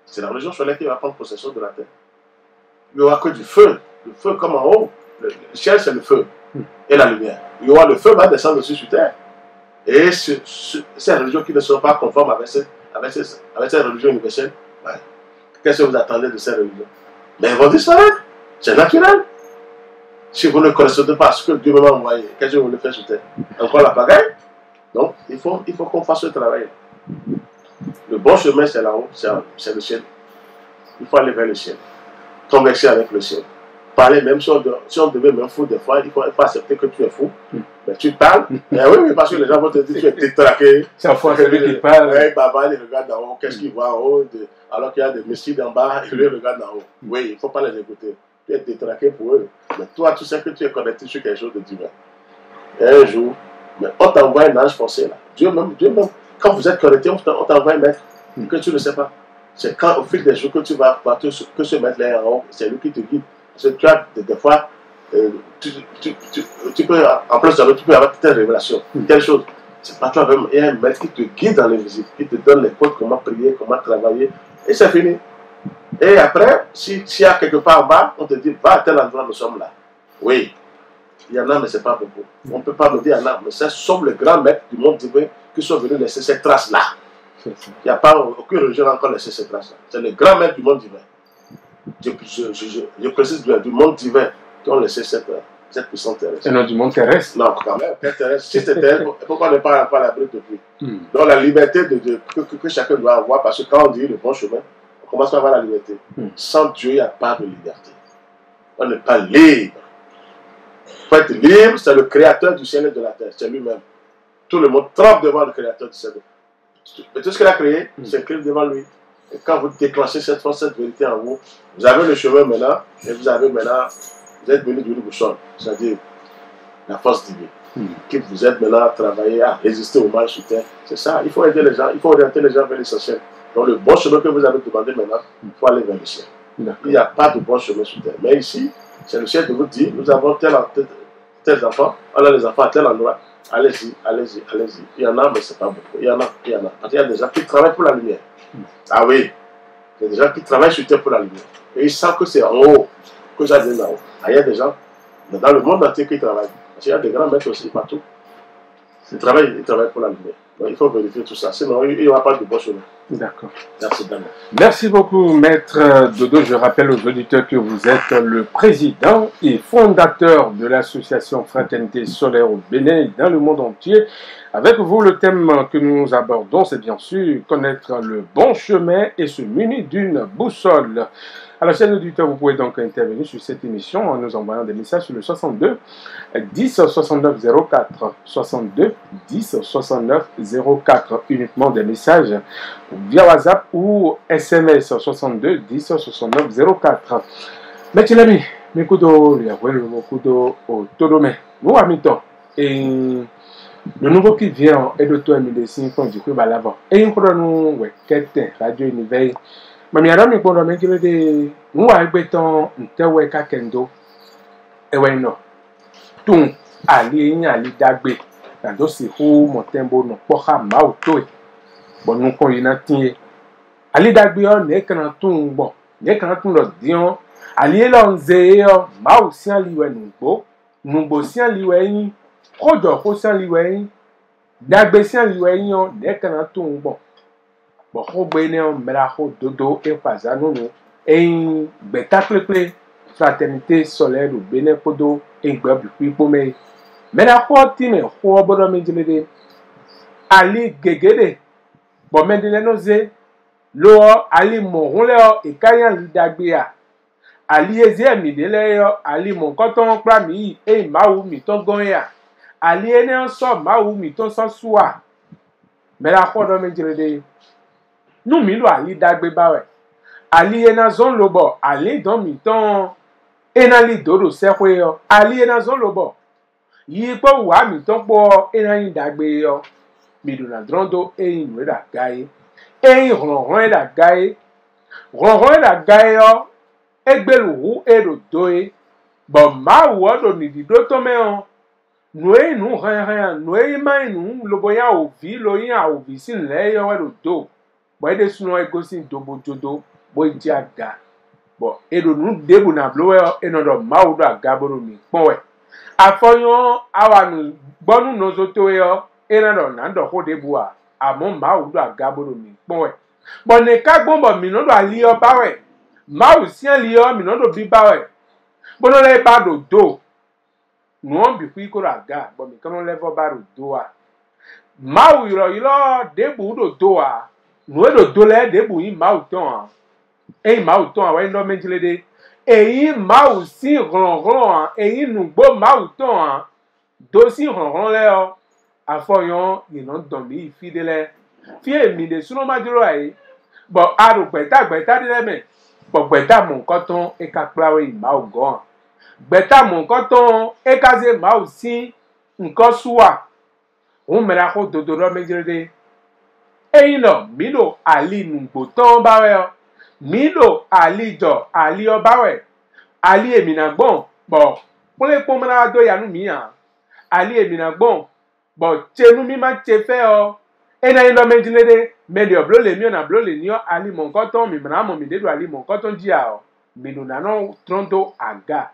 C'est la religion solaire qui va prendre possession de la terre. Il n'y aura que du feu. Le feu comme en haut. Le ciel, c'est le feu. Et la lumière. Il y aura le feu va descendre aussi sur terre. Et ces religions qui ne sont pas conformes avec cette religion universelle, ouais. Qu'est-ce que vous attendez de ces religions? Mais elles vont disparaître. C'est naturel. Si vous ne connaissez pas ce que Dieu m'a envoyé, qu'est-ce que vous voulez faire sur terre? Encore la pagaille? Donc, il faut qu'on fasse ce travail. Le bon chemin, c'est là-haut, c'est le ciel. Il faut aller vers le ciel. Converser avec le ciel. Parler, même si on devait même fou des fois, il faut accepter que tu es fou. Mais tu parles. Mais oui, parce que les gens vont te dire que tu es détraqué. Chaque fois, c'est lui qui parle. Oui, Baba, il regarde en haut. Qu'est-ce qu'il voit en haut? Alors qu'il y a des messieurs en bas, il les regarde en haut. Oui, il ne faut pas les écouter. Tu es détraqué pour eux. Mais toi, tu sais que tu es connecté sur quelque chose de divin. Et un jour, mais on t'envoie un ange forcé là. Dieu même, quand vous êtes connecté, on t'envoie un maître que tu ne sais pas. C'est quand au fil des jours que tu vas voir que ce maître-là est en haut, c'est lui qui te guide. Parce que tu as des fois, tu peux, en plus de ça, tu peux avoir toute une révélation. Quelle chose? C'est pas toi-même. Il y a un maître qui te guide dans les visites, qui te donne les codes, comment prier, comment travailler. Et c'est fini. Et après, s'il y a quelque part en bas, on te dit, va à tel endroit, nous sommes là. Oui, il y en a, mais ce n'est pas beaucoup. On ne peut pas me dire, il y en a, mais ce sont les grands maîtres du monde divin qui sont venus laisser ces traces-là. Il n'y a pas aucune religion qui a encore laissé ces traces-là. C'est les grands maîtres du monde divin. Je précise bien, du monde divin qui ont laissé cette puissance terrestre. Et non du monde terrestre. Non, quand même, terrestre. Si c'était terrestre, pourquoi on n'est pas à l'abri depuis? Donc la liberté que chacun doit avoir, parce que quand on dit le bon chemin, on commence par avoir la liberté. Sans Dieu, il n'y a pas de liberté. On n'est pas libre. Pour être libre, c'est le créateur du ciel et de la terre. C'est lui-même. Tout le monde tremble devant le créateur du ciel. Mais tout ce qu'il a créé, c'est écrit devant lui. Et quand vous déclenchez cette force, cette vérité en vous, vous avez le chemin maintenant, et vous êtes venu du bouchon, c'est-à-dire la force divine. Que vous êtes maintenant à travailler, à résister au mal sur terre. C'est ça, il faut aider les gens, il faut orienter les gens vers l'essentiel. Donc le bon chemin que vous avez demandé maintenant, il faut aller vers le ciel. Il n'y a pas de bon chemin sur terre. Mais ici, c'est le ciel qui vous dit, nous avons tel enfant, on a les enfants à tel endroit. Allez-y, allez-y, allez-y. Il y en a, mais c'est pas beaucoup. Il y en a. Parce qu'il y a des gens qui travaillent pour la lumière. Ah oui. Il y a des gens qui travaillent sur terre pour la lumière. Et ils savent que c'est en haut, que ça vient d'en haut. Il y a des gens dans le monde entier qui travaillent. Parce qu'il y a des grands maîtres aussi partout. Ils travaillent pour la lumière. Donc il faut vérifier tout ça. Sinon, il n'y aura pas de bon chemin. D'accord. Merci, Daniel. Merci beaucoup, Maître Dodo. Je rappelle aux auditeurs que vous êtes le président et fondateur de l'association Fraternité Solaire au Bénin et dans le monde entier. Avec vous, le thème que nous abordons, c'est bien sûr connaître le bon chemin et se munir d'une boussole. Alors, chers auditeurs, vous pouvez donc intervenir sur cette émission en nous envoyant des messages sur le 62 10 69 04 62 10 69 04, uniquement des messages via WhatsApp ou SMS 62 10 69 04. Mais tu l'as mis, mes coups il y a beaucoup d'autonomie. Nous, à mi-temps, et le nouveau qui vient est de toi, Médecine, qu'on dit que va l'avant. Et il faut nous, ouais, quelqu'un, radio univers. Mais il y a un peu de nous, avec béton, un tel ouais, kakendo. Et ouais, non. Tout, ali dagbe. Dans dossier, mon tembo, non, pocha, mautoé. Bon, nous, qu'on y a tié. Ali dagbe, on est qu'un tout, bon. N'est qu'un tout, le dion. Ali l'onzé, mau, si un liwe, nous beau, si un liwe, Kodo si un liwe, dagbe si un liwe, n'est qu'un tout, bon. Bon, on dodo et pas à nous. Et bêta-clé, fraternité solaire au Bénin Podo et Bob Pipome. Mais la fois, Tim, Robert Medjede, Ali Gegede, bon, Medjede, Lo, Ali Moronleo et Kayan Lidagbea, Ali Eze Mideleo, Ali Mon Coton Prami et Maou Miton Goya, Ali Ene so Maou Miton Sansua. Mais la fois, Medjede, nous milo Ali dagbe bawe. Ali ena zon lobo. Ali don mi ton. Ena li dodo sekwe yo. Ali ena zon lobo. Yi po wa mi ton po ena yin dagbe yo. Mi do na drondo e yin we da gaye. E yin ron da gaye. Ron da gaye yo. Egbelu hu e do doe. Bo ma wo do mi di do to me on. Noe nu han. Noe ma nu lobo ya ovi lo yin a ovi sin le yo we do. Boy de suno e gosi dobo jodo boy jaga bo edo nu debu na blowe enodo maudo agaboro mi ponwe afoyon awanu gbonu nozoto yo enado na ndo ho debu a amo maudo agaboro mi ponwe bo ne kagbombo mi nodo ali o bawe mau sian li o mi nodo bi bawe bono le bado do nu on bi ku ikoro aga bo mi kono level bado do a mau yiro debu do a nous le dollar de bouillie mauton. Et mauton, ouais, non, mais je l'ai dit. Et il m'a aussi ronron, et il nous beau mauton. Dossi ronron là, à foyon, il n'ont dormi, fidèle. Fie, mi de sous ma joie. Bon, à beta de l'aimé. Bon, beta mon coton, et qu'à plaver, mau gon. Beta mon coton, et casé ma aussi, un cossoua. On me la route de dollar, mais je l'ai dit. Et non, milo ali nungboton bawe, milo ali jo ali obawe, ali eminagbon, bon, pour les pomana do yanu miya, ali eminagbon, bon, chenu mi ma chefe o, et na ino menjilede, meli o blo le mi na blo le nyo ali mon koton, mi manamo mi dedo ali mon koton dia o, milo nano trondo aga,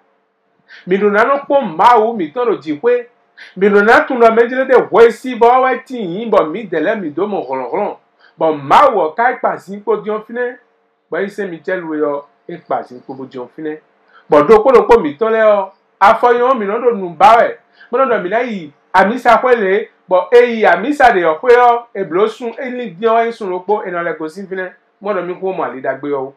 milo nano po mau mi tono jikwe, mi donna tout le monde de voici bon ouais ti bon mi de la mi do mon ron bon ma wo kai pa sin ko dion fine bon ise mi tell we yo e pa sin ko dion fine bon do ko mi ton le o afoyon mi no do nu ba we mo do mi lai amisa kwele bon e amisa de o kwe o e blo sun e li dion e sun lopo e no le go sin fine mo do mi ko mo ali dagbe o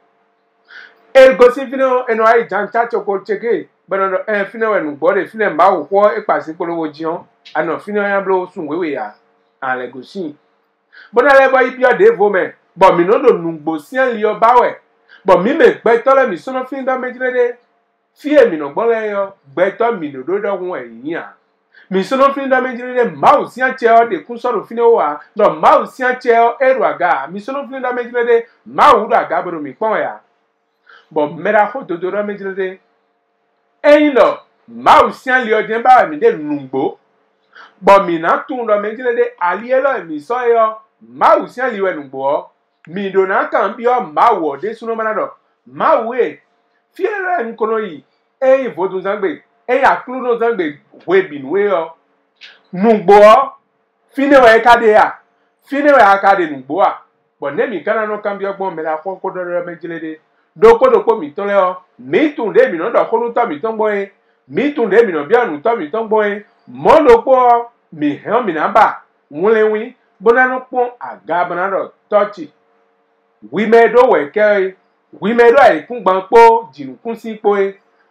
e go sin fine e no ai jan chat ko cheke bano fine we nu gbore fine ma wo ko e pa sin polowo jion ana fine yan blo sun wewe ya an le go sin bona le boy bi ode vo me bo mi no do nu gbo sian li o bawe bo mi me gbe to le mi sono fin do mejilede fie mi no gbole yo gbe to mi no do do won eyin a mi sono fin do mejilede ma o sian che o de kun soro fine wa no ma o sian che o eru aga mi sono fin do mejilede ma o do aga boro mi pon ya bo mera ho do do mejilede eyin lo ma o sian li o den ba mi de nungbo Bon, mina tout le monde de allié là, mi so yo, ma ou si aliwe nugbo, mi dona kambio ma wo de suno manado, ma we, fiera nkono yi, e vodu zangbe, e aklu no zangbe, we binwe yo, nugbo, fine we kade ya, fine we akade nugbo a, bon ne mi kana no kambio bon me la ko do me jilede, doko mi ton le yo, mi tun de mi no do ko nu to mi ton boy, mi tun de mi no bia nu to mi ton boy, mo do po mi hàn mi namba nwulewi bonano pon aga bonano touchy wimedo weke wimedo aikun gbanpo jinukun si po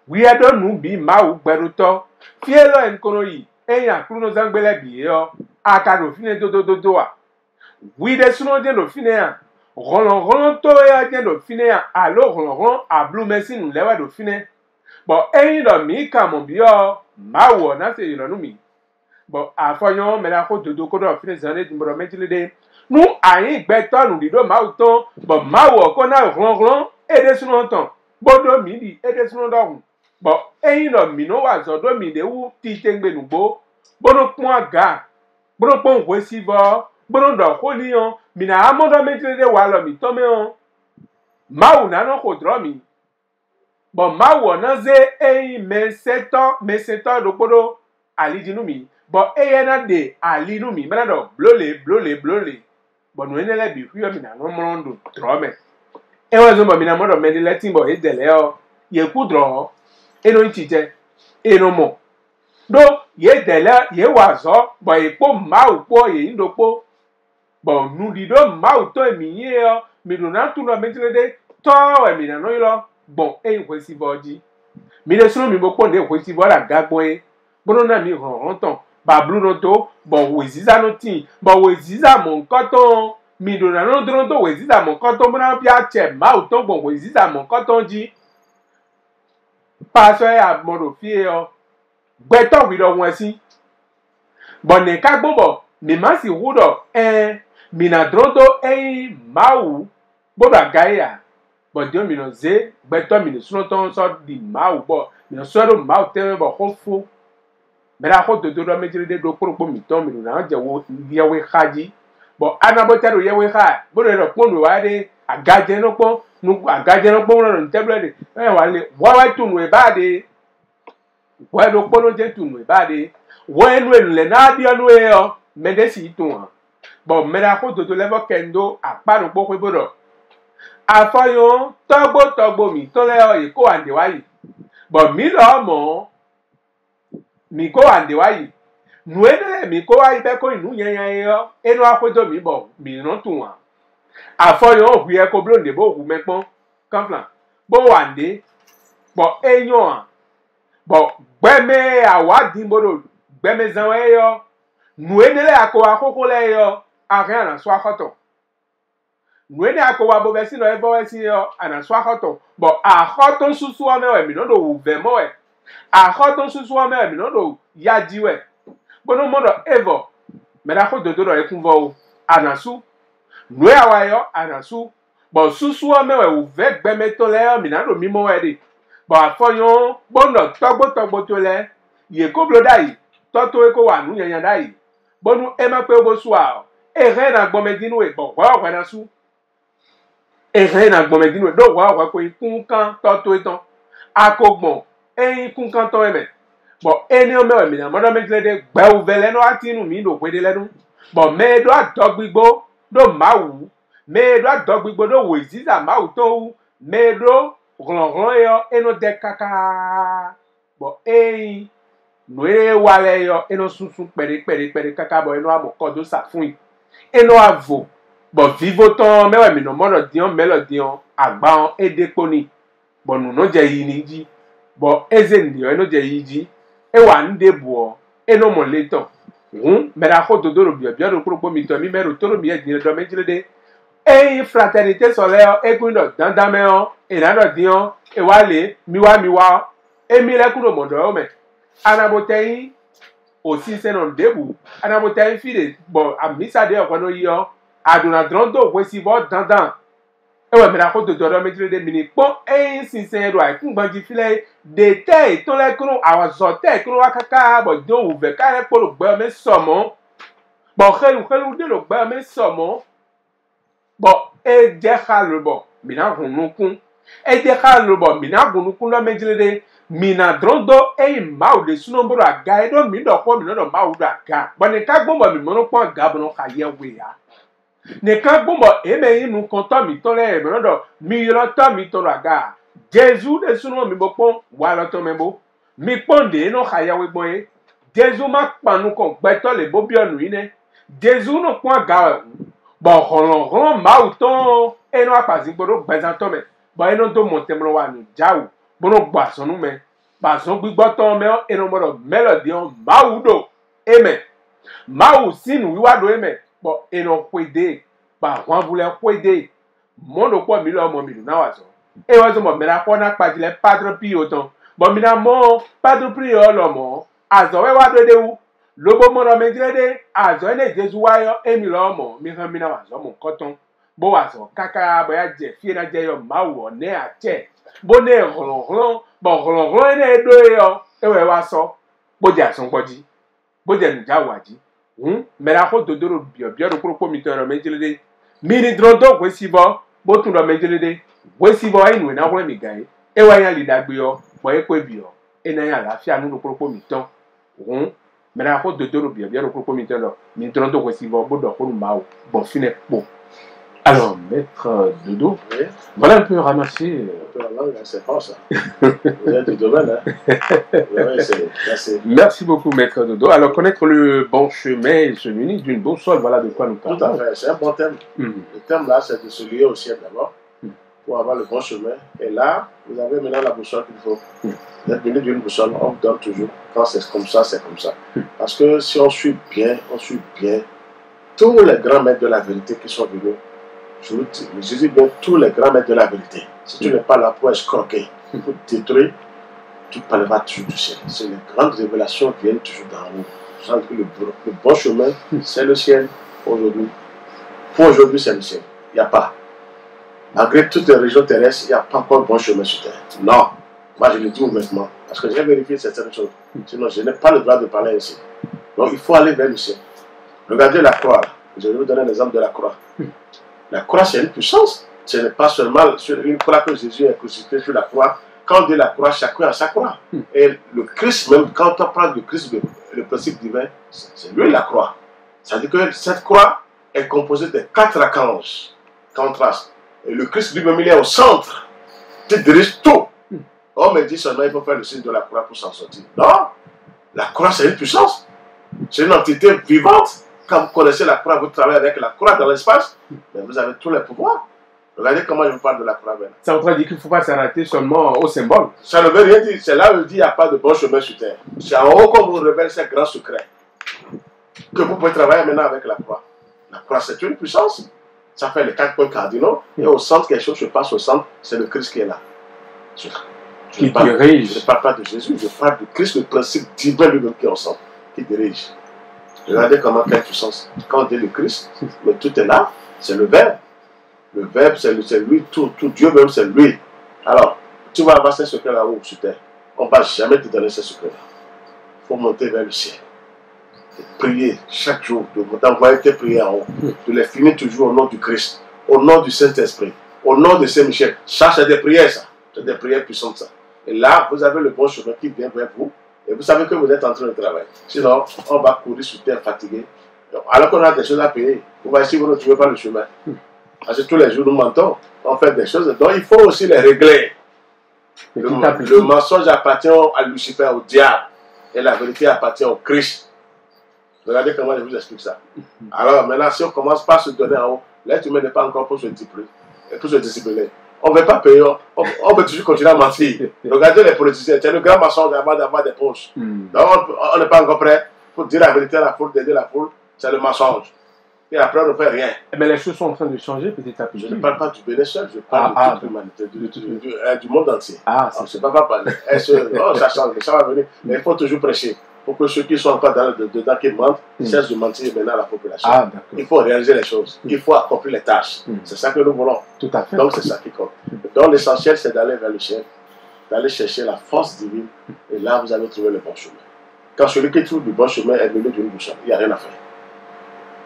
wiedo nu bi ma u gberuto fielo enkono yi eyan kruno zangbele bi yo akado fine dododo a wide suno de no fine a rolon to ya de no fine a alo rolon ablu mesin lewa do fine bo eyin do mi ka mo bi yo ma wo na se yiro nu mi. Bon, afoyon, mais la côte de Doko, fin des années, nous nous, aïe, béton, nous disons, mauton, bon, mao, qu'on a ronron, et des sous longtemps. Bon, midi, et des sous longtemps. Bon, et il a mis nos oiseaux, midi, ou, titeng, benoubo, bon, point, gars, bon, point, receiver, bon, dans Rolion, mina, amondo, mettre des wallons, mi tombe, mao, nanon, kodromi. Bon, mao, naze, et, mais 7 ans, de podo, ali dinumi. Bon, eyena de ali nu mi manado blole. Bon, no enele bi huyo mi na no mondo drome. Ewa zo mi na mondo medi letting bo edele o. Ye ku dro. Eno nchije. Eno mo. Do ye dele ye wazo bo e po ma u po ye ndokpo. Bon, nu di do ma u to mi ye o. Mi do na tu no mentile de to e mi na no ilo. Bon, e kwesi boji. Mi de sunu mi bo po de kwesi bo la gagbo e. Bono na mi ronton. Bablu no to, bon weziza no tin, bon weziza mon coton, mi dona no dronto weziza mon coton, bon pia che ma uton bon weziza mon coton ji. Paso ya modo fie yo. Gbeto wi do won si. Bon ne ka gbobo, mi ma si wudo mi na dronto mau bodo gaya. Bon dio mi no ze, gbeto mi no suno ton so di mau bo, mi no so do mau te bo hofu. Mais la route de deux hommes de deux pour mi tombe nous n'a pas yawe haji bon anabotero yawe ha bon le pon we wade agaje no pon nu agaje no pon no table de wale wa tu nu e bade wa do pon no je tu nu e bade wa enu le na bi anu e o medesi tu bon mais la route de levo kendo aparo popo bodo afayo togbo mi to le o e ko ande wa yi bon mi lo mo mi ko ande wayi nuene mi ko wayi be ko inu yan yo enu akwedo mi bo mi ran tu wan afoyo hu e ko blonde bo hu mepon kanflan bo wande bo eyan bo gbeme awadi bodo gbeme zan we yo nuene le akoko le yo aran na so akoto nuene akowa bo be si no e bo we si yo ana so akoto bo akoto susu o me mi no do wu ve mo e akoton susu wa me mi no do ya jiwe bono modo evo me da ko dodo e kun vo anasu nwe awayo anasu bo susu wa me we ve gbe me to le mi na do mi mo we de bo afoyon bono togbo to le ye ko blo dai to e ko wa nu yan dai bonu e ma pe obo su a e re na gbo me dinu e bo wa wa na su e re na gbo me dinu do wa ko ikun kan to e ton akogbon eyin kun kan ton eme bo eni o mewe mi na modo meglede gbe o vele no atinu mi do kwede lenu bo me do adogbigbo do mawu me do adogbigbo do weziza mawu to me do ronron yo eno de kaka bo eyin no e wale yo eno sunsun pere kaka bo eno amokodo safun eno avo bo vivo ton mewe mi no modo dion melo dion agba edepo ni bo nu no je yi ni ji bo ezendi eno je yiji e wa nde buo eno moleto mera ko dodoro bio do kuro mi to mi mero toro mi e dire do mejilede e fraternité solaire e kundo dandame o e na do dion e wale mi wa e mi le kuro mondo o me anabotei o si se non debu anabotei fide bo amisa de o kono yo aduna drondo we si bo dandan ewe mina ko dodo do mejile de mini pon sinsin ro ai kun gbanji file de te to le kunu awazo te kunu wakaka bo do uve ka re polo gbe me somo bo khelu de lo gbe me somo bo e je khalu bo mina hunukun e je khalu bo mina hunukun lo mejile de mina drondo e mau de sunombro aga e do mi do ko mi do mau do aga bo ni ka gbon bo mi mo no pon aga bo no ka ye we ya nìkan gbọ́mọ̀ èmi inú kan tọ́ mi tọ́ lẹ́yìn mi lọ́dọ̀ mi lọ tọ́ mi tọ́ lọ àga jésù de sunu mi bọ́ pọ́n wà lọ́tọ́ mi bọ́ mi pọ́n de inú àyàwó gbọ́n yẹn jésù má panu kan gbẹ́tọ́ lè bọ́ bí ọ̀nù yìí nẹ jésù náà pọ́n àga ẹ̀ bọ̀ họ̀rọ̀họ̀rọ̀ máa tán inú àpàzí gbọ́dọ̀ gbẹ́sán tọ́ mẹ́ bọ̀ inú tó mọ̀ tẹ́mọ̀ wà ní jáwù gbọ́dọ̀ gbàsánú mẹ́ gbàsán gbígbọ́ tán mẹ́ inú gbọ́dọ̀ mẹ́lọ̀dì hàn máa wù dò ẹ̀mẹ̀ máa wù sínú wíwádò ẹ̀mẹ̀ bọ̀ inú kwede ba wọn bulẹ kwede mọdò pọ mi lọ mọ mi dùn náà wà sọ ẹ wọn sọ mọ mẹra pọ náà pàjìlẹ padre pio tán bọ mi náà mọ padre pio lọ mọ àzọwẹ wà dọdẹ wù lóbó mọdọ méjìlédé àzọ ẹ lè jésù wáyọ èmi lọ mọ mi hàn mi náà wà sọ mọ nǹkan tán bó wà sọ káká bóyá jẹ fíẹ náà jẹ yọ máa wọ ní àjẹ bó ní hùrùhùrù bọ hùrùhùrù ẹ náà dó yọ ẹ wẹ wá sọ bó jẹ àsọpọjì bó jẹ nìjà wàjì mẹra kó dodoro bíọ kúrò mi tọrọ méjìlédé mini drondo gwesibo botu ndo mejelede gwesibo inu na hwe mi gai ewa ya lidagbe yo bo ekwe bio ena ya lafia nu kroppo mi ton mera ko dodoro bio kroppo mi ton mi drondo gwesibo bodo ko mawo bon fine po. Alors, maître Dodo, oui. Voilà un peu ramassé. La langue, c'est fort ça. Vous êtes du domaine, hein. Oui, merci beaucoup, maître Dodo. Alors, connaître le bon chemin et se munir d'une boussole, voilà de quoi nous parlons. Tout à fait, c'est un bon thème. Le thème là, c'est de se lier au ciel d'abord, pour avoir le bon chemin. Et là, vous avez maintenant la boussole qu'il faut. Vous êtes venu d'une boussole, on vous donne toujours. Quand c'est comme ça, c'est comme ça. Parce que si on suit bien, tous les grands maîtres de la vérité qui sont venus, je vous dis bien tous les grands maîtres de la vérité. Si tu n'es pas là pour escroquer, pour détruire, tu parleras toujours du ciel. C'est les grandes révélations qui viennent toujours d'en haut. Le bon chemin, c'est le ciel aujourd'hui. Pour aujourd'hui, c'est le ciel. Il n'y a pas. Malgré toutes les régions terrestres, il n'y a pas encore de bon chemin sur terre. Non. Moi, je le dis ouvertement. Parce que j'ai vérifié certaines choses. Sinon, je n'ai pas le droit de parler ainsi. Donc, il faut aller vers le ciel. Regardez la croix. Je vais vous donner l'exemple de la croix. La croix, c'est une puissance. Ce n'est pas seulement sur une croix que Jésus est crucifié sur la croix. Quand on dit la croix, chacun a sa croix. Et le Christ, même quand on parle du Christ, le principe divin, c'est lui la croix. C'est-à-dire que cette croix est composée de 4 archanges. Contraste. Et le Christ lui-même, il est au centre. Il dirige tout. On me dit seulement il faut faire le signe de la croix pour s'en sortir. Non. La croix, c'est une puissance. C'est une entité vivante. Quand vous connaissez la croix, vous travaillez avec la croix dans l'espace, mais vous avez tous les pouvoirs. Regardez comment je vous parle de la croix. Ça veut dire qu'il ne faut pas s'arrêter seulement au symbole. Ça ne veut rien dire. C'est là où je dis qu'il n'y a pas de bon chemin sur terre. C'est en haut qu'on vous révèle ces grands secrets. Que vous pouvez travailler maintenant avec la croix. La croix, c'est une puissance. Ça fait les 4 points cardinaux. Et au centre, quelque chose se passe au centre. C'est le Christ qui est là. Je ne parle pas de Jésus. Je parle du Christ, le principe divin lui-même qui est au centre. Qui dirige. Regardez comment quelle puissance. Quand on dit le Christ, mais tout est là, c'est le Verbe. Le Verbe, c'est lui, tout Dieu même, c'est lui. Alors, tu vas avoir ces secrets là-haut sur terre. On ne va jamais te donner ces secrets-là. Il faut monter vers le ciel. Et prier chaque jour, d'envoyer tes prières en haut. De les finir toujours au nom du Christ, au nom du Saint-Esprit, au nom de Saint-Michel. Ça, c'est des prières, ça. C'est des prières puissantes, ça. Et là, vous avez le bon chemin qui vient vers vous. Et vous savez que vous êtes en train de travailler. Sinon, on va courir sur terre fatigué. Alors qu'on a des choses à payer. Vous voyez si vous ne trouvez pas le chemin. Parce que tous les jours, nous mentons. On fait des choses. Donc, il faut aussi les régler. Le mensonge appartient à Lucifer, au diable. Et la vérité appartient au Christ. Regardez comment je vous explique ça. Alors, maintenant, si on commence par se donner en haut, l'être humain n'est pas encore pour se discipliner. On ne veut pas payer, on veut toujours continuer à mentir. Regardez les politiciens, c'est le grand mensonge d'avoir des poches. Donc on n'est pas encore prêt pour dire la vérité à la foule, d'aider la foule, c'est le mensonge. Et après on ne fait rien. Mais les choses sont en train de changer petit à petit. Je ne parle pas du Bénin seul, je parle de toute l'humanité, du monde entier. Ah, c'est pas parler. Ça change, ça va venir. Mais il faut toujours prêcher. pour que ceux qui sont encore dedans, qui mentent, cessent de mentir maintenant à la population. Ah, il faut réaliser les choses. Il faut accomplir les tâches. C'est ça que nous voulons. Tout à fait. Donc, c'est ça qui compte. Donc, l'essentiel, c'est d'aller vers le ciel, d'aller chercher la force divine, et là, vous allez trouver le bon chemin. Quand celui qui trouve le bon chemin est venu d'une boussole, il n'y a rien à faire.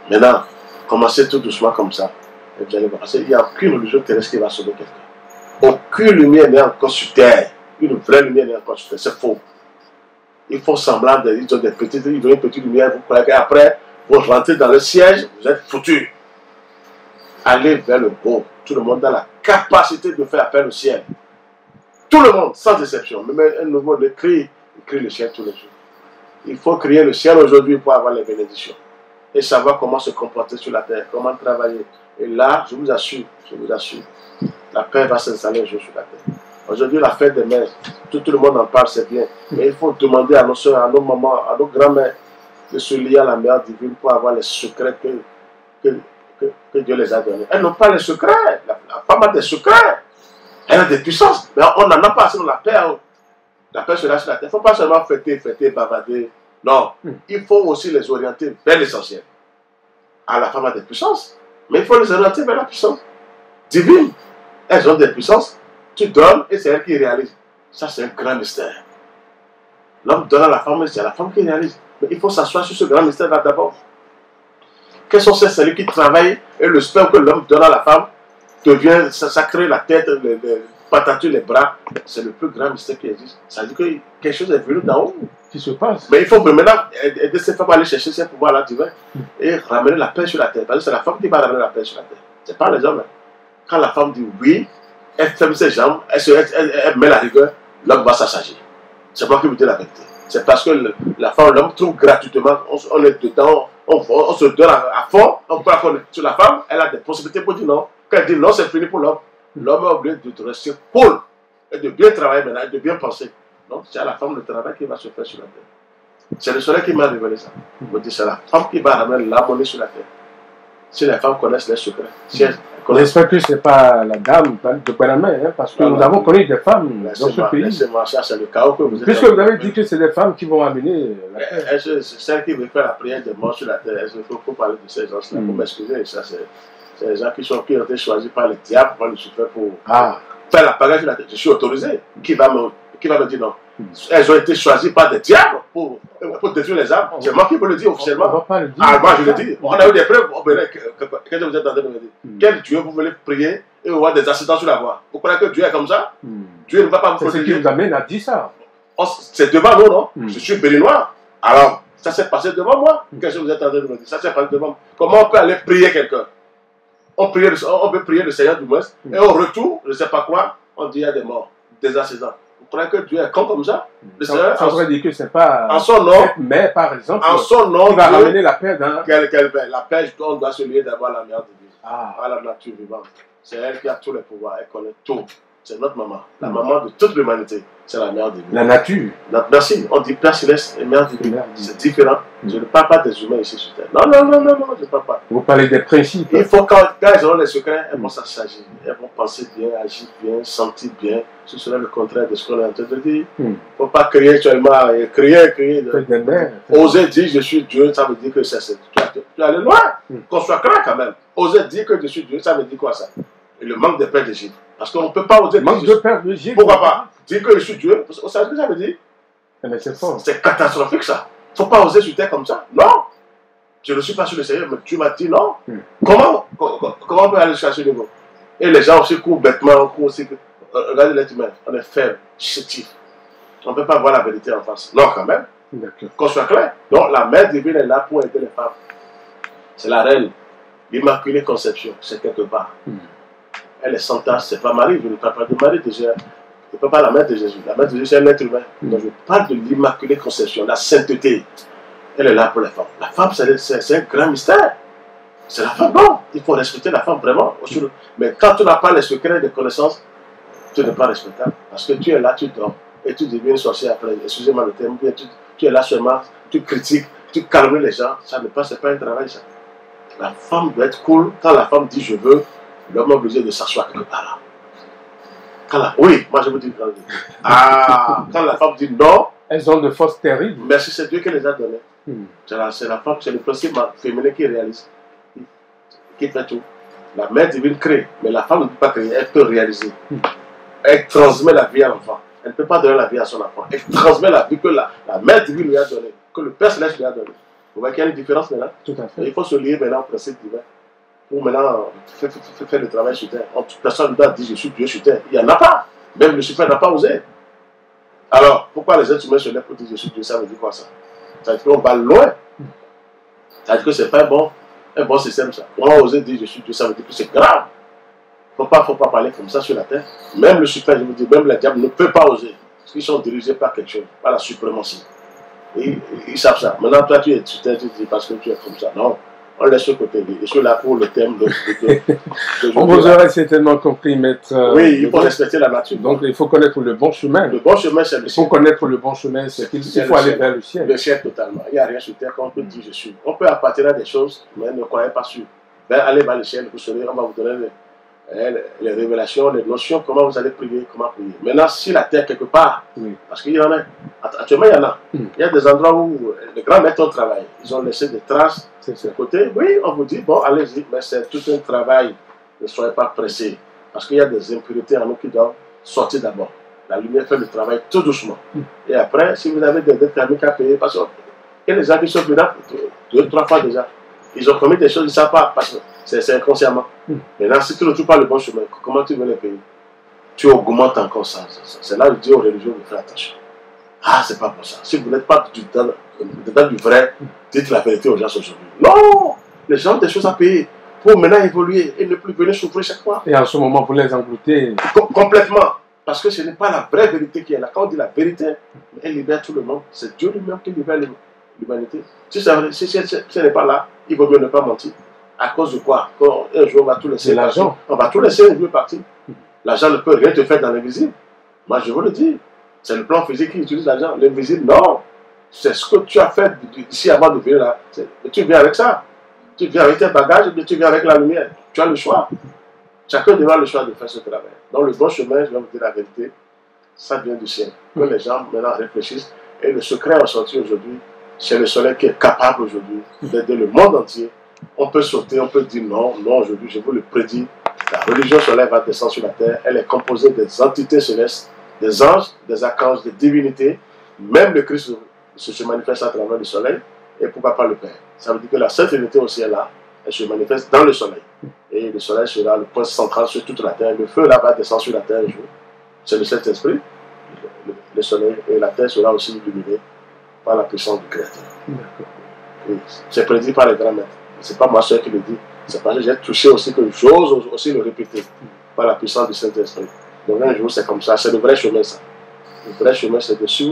Maintenant, commencez tout doucement comme ça, et vous allez voir. Il n'y a aucune religion terrestre qui va sauver quelqu'un. Aucune lumière n'est encore sur terre. Une vraie lumière n'est encore sur terre. C'est faux. Il faut semblant ils ont des petites, ils ont une petite lumière, vous croyez qu'après, vous rentrez dans le siège, vous êtes foutus. Allez vers le haut. Tout le monde a la capacité de faire appel au ciel. Tout le monde, sans exception. Même un nouveau il crie le ciel tous les jours. Il faut crier le ciel aujourd'hui pour avoir les bénédictions. Et savoir comment se comporter sur la terre, comment travailler. Et là, je vous assure, la paix va s'installer un jour sur la terre. Aujourd'hui, la fête des mères, tout le monde en parle, c'est bien. Mais il faut demander à nos soeurs, à nos mamans, à nos grands-mères de se lier à la mère divine pour avoir les secrets que Dieu les a donnés. Elles n'ont pas les secrets. La femme a des secrets. Elle a des puissances. Mais on n'en a pas, sinon la paix. La paix sera sur la terre. Il ne faut pas seulement fêter, bavarder. Non. Il faut aussi les orienter vers l'essentiel. Ah, la femme a des puissances. Mais il faut les orienter vers la puissance divine. Elles ont des puissances. Tu donnes et c'est elle qui réalise. Ça, c'est un grand mystère. L'homme donne à la femme et c'est la femme qui réalise. Mais il faut s'asseoir sur ce grand mystère-là d'abord. Quels sont ces cellules qui travaillent et le sperme que l'homme donne à la femme devient, ça crée la tête, les patatus, les bras. C'est le plus grand mystère qui existe. Ça veut dire que quelque chose est venu d'en haut. Qui se passe. Mais il faut maintenant aider ces femmes à aller chercher ces pouvoirs-là divins et ramener la paix sur la terre. Parce que c'est la femme qui va ramener la paix sur la terre. Ce n'est pas les hommes. Quand la femme dit oui, elle ferme ses jambes, elle met la rigueur, l'homme va s'assagir. C'est moi qui vous dis la vérité. C'est parce que la femme, l'homme trouve gratuitement, on est dedans, on se donne à fond, on peut connaître. Sur la femme, elle a des possibilités pour dire non. Quand elle dit non, c'est fini pour l'homme. L'homme est obligé de rester cool et de bien travailler maintenant, et de bien penser. Donc c'est à la femme le travail qui va se faire sur la terre. C'est le soleil qui m'a révélé ça. Je me dis, c'est la femme qui va ramener l'harmonie sur la terre. Si les femmes connaissent les secrets. Si j'espère que ce n'est pas la dame de Panama, hein, parce que nous avons connu des femmes dans ce pays. Laissez-moi, ça c'est le chaos que vous êtes. Puisque vous avez dit que c'est des femmes qui vont amener la paix. C'est celle qui veut faire la prière des morts sur la terre. Il faut parler de ces gens-là. Pour m'excuser, ça c'est les gens qui ont été choisis par le diable, par Lucifer pour faire la prière sur la terre. Je suis autorisé. Qui va me dire non? Elles ont été choisies par des diables pour détruire les âmes. C'est moi qui peux le dire officiellement. On va pas le dire. Ah, moi je le dis. On a eu des preuves. Qu'est-ce que vous êtes en train de me dire? Quel Dieu vous voulez prier et vous voir des accidents sur la voie? Vous croyez que Dieu est comme ça? Dieu ne va pas vous protéger. C'est ce qui vous amène à dire ça. C'est devant nous, non? Je suis béninois. Alors, ça s'est passé devant moi. Qu'est-ce que vous êtes en train de me dire? Ça s'est passé devant moi. Comment on peut aller prier quelqu'un? On veut prier le Seigneur du moins. Et au retour, je ne sais pas quoi, on dit il y a des morts, des accidents. Vous croyez que Dieu est comme ça? Ça voudrait dire que ce n'est pas en son nom, mais par exemple, en son nom, qui va ramener la paix dans... Quelle paix? La paix, on doit se lier d'avoir la mère divine, à la nature vivante. C'est elle qui a tous les pouvoirs, elle connaît tout. C'est notre maman, la maman de toute l'humanité. C'est la mère divine. La nature. Merci, on dit Père Céleste et Mère divine. C'est différent. Je ne parle pas des humains ici sur terre. Non, je ne parle pas. Vous parlez des principes. Il faut quand elles auront les secrets, elles vont s'agir. Elles vont penser bien, agir bien, sentir bien. Ce serait le contraire de ce qu'on est en train de dire. Il ne faut pas crier actuellement, crier. Oser dire je suis Dieu, ça veut dire que c'est. Tu es allé loin. Qu'on soit clair quand même. Oser dire que je suis Dieu, ça veut dire quoi ça? Et le manque de paix d'Égypte. Parce qu'on ne peut pas oser manque de paix d'Égypte. Pourquoi pas? Dire que je suis Dieu, vous savez ce que ça veut dire? C'est catastrophique ça. Il ne faut pas oser sur terre comme ça. Non. Je ne suis pas sur le Seigneur, mais tu m'as dit non. Comment on peut aller jusqu'à ce niveau? Et les gens aussi courent bêtement, on court aussi. Regardez l'être humain, on est faible, chétif. On ne peut pas voir la vérité en face. Non, quand même. Qu'on soit clair. Donc la mère divine est là pour aider les femmes. C'est la reine. L'Immaculée Conception, c'est quelque part. Elle est sans tache, c'est pas Marie, je ne parle pas de Marie déjà. Je ne parle pas de la mère de Jésus. La mère de Jésus, c'est un être humain. Donc je parle de l'Immaculée Conception, la sainteté. Elle est là pour les femmes. La femme, c'est un grand mystère. C'est la femme, non. Il faut respecter la femme vraiment. Mais quand tu n'as pas les secrets de connaissances, tu n'es pas respectable. Parce que tu es là, tu dors. Et tu deviens sorcier après. Excusez-moi le terme. Tu es là seulement, tu critiques, tu calmes les gens. Ça ne passe pas un travail, ça. La femme doit être cool. Quand la femme dit je veux, l'homme est obligé de s'asseoir quelque part là. Oui, moi je vous dis. Quand la femme dit non, Elles ont de forces terribles. Merci, c'est Dieu qui les a données. C'est la femme, c'est le principe féminin qui réalise, qui fait tout. La mère divine crée, mais la femme ne peut pas créer, elle peut réaliser. Elle transmet la vie à l'enfant. Elle ne peut pas donner la vie à son enfant. Elle transmet la vie que la mère divine lui a donnée, que le Père Céleste lui a donnée. Vous voyez qu'il y a une différence maintenant. Tout à fait. Il faut se lier maintenant au principe divin. Pour maintenant faire le travail sur terre. Personne ne doit dire je suis Dieu sur terre. Il n'y en a pas. Même Lucifer n'a pas osé. Alors, pourquoi les êtres humains se lèvent pour dire je suis Dieu? Ça veut dire quoi ça? Ça veut dire qu'on va loin. Ça veut dire que ce n'est pas un bon système ça. On va oser dire je suis Dieu, ça veut dire que c'est grave. Il ne faut pas parler comme ça sur la terre. Même le super, je vous dis, même le diable ne peut pas oser. Parce qu'ils sont dirigés par quelque chose, par la suprématie. Et ils savent ça. Maintenant, toi, tu es sur terre, tu dis parce que tu es comme ça. Non. On laisse ce côté. Je suis là pour le thème de on vous aurait certainement compris, maître. Oui, il faut respecter la nature. Donc, il faut connaître le bon chemin. Le bon chemin, c'est le ciel. Il faut connaître le bon chemin, c'est qu'il faut aller vers le ciel. Le ciel, totalement. Il n'y a rien sur terre qu'on peut dire je suis. On peut appartenir à des choses, mais ne croyez pas sur. Allez vers le ciel, vous serez, on va vous donner les révélations, les notions, comment vous allez prier, comment prier. Maintenant, si la terre, quelque part, parce qu'il y en a, actuellement, il y en a. Il y a des endroits où les grands maîtres ont travaillé. Ils ont laissé des traces de côté. Oui, on vous dit, bon, allez-y, mais c'est tout un travail. Ne soyez pas pressés. Parce qu'il y a des impuretés en nous qui doivent sortir d'abord. La lumière fait le travail tout doucement. Et après, si vous avez des dettes karmiques à payer, parce qu'il y a des gens qui sont venus 2, 3 fois déjà. Ils ont commis des choses, ils ne savent pas, parce que c'est inconsciemment. Maintenant, si tu ne trouves pas le bon chemin, comment tu veux les payer? Tu augmentes encore ça. C'est là que je dis aux religieux de faire attention. Ah, c'est pas pour ça. Si vous n'êtes pas dedans du vrai, dites la vérité aux gens aujourd'hui. Non! Les gens ont des choses à payer pour maintenant évoluer et ne plus venir souffrir chaque fois. Et en ce moment, vous les engloutez. Complètement. Parce que ce n'est pas la vraie vérité qui est là. Quand on dit la vérité, elle libère tout le monde. C'est Dieu lui-même qui libère l'humanité. Si ce n'est pas là, il vaut mieux ne pas mentir. À cause de quoi? Quand un jour on va tout laisser l'argent. On va tout laisser un jour partir. L'argent ne peut rien te faire dans l'invisible. Moi je vous le dis. C'est le plan physique qui utilise l'argent. L'invisible, non. C'est ce que tu as fait ici avant de venir là. Tu viens avec ça. Tu viens avec tes bagages, mais tu viens avec la lumière. Tu as le choix. Chacun devra le choix de faire ce travail. Dans le bon chemin, je vais vous dire la vérité, ça vient du ciel. Que les gens maintenant réfléchissent. Et le secret en sortie aujourd'hui, c'est le soleil qui est capable aujourd'hui d'aider le monde entier. On peut sauter, on peut dire non, non, aujourd'hui, je vous le prédis. La religion solaire va descendre sur la terre. Elle est composée des entités célestes, des anges, des archanges, des divinités. Même le Christ se manifeste à travers le soleil. Et pourquoi pas le Père? Ça veut dire que la Sainte Trinité aussi est là. Elle se manifeste dans le soleil. Et le soleil sera le point central sur toute la terre. Le feu là va descendre sur la terre un jour. C'est le Saint-Esprit. Le soleil et la terre sera aussi illuminée par la puissance du Créateur. C'est prédit par les grands maîtres. Ce n'est pas moi seul qui le dis. C'est parce que j'ai touché aussi que j'ose aussi le répéter par la puissance du Saint-Esprit. Donc un jour c'est comme ça. C'est le vrai chemin ça. Le vrai chemin c'est dessus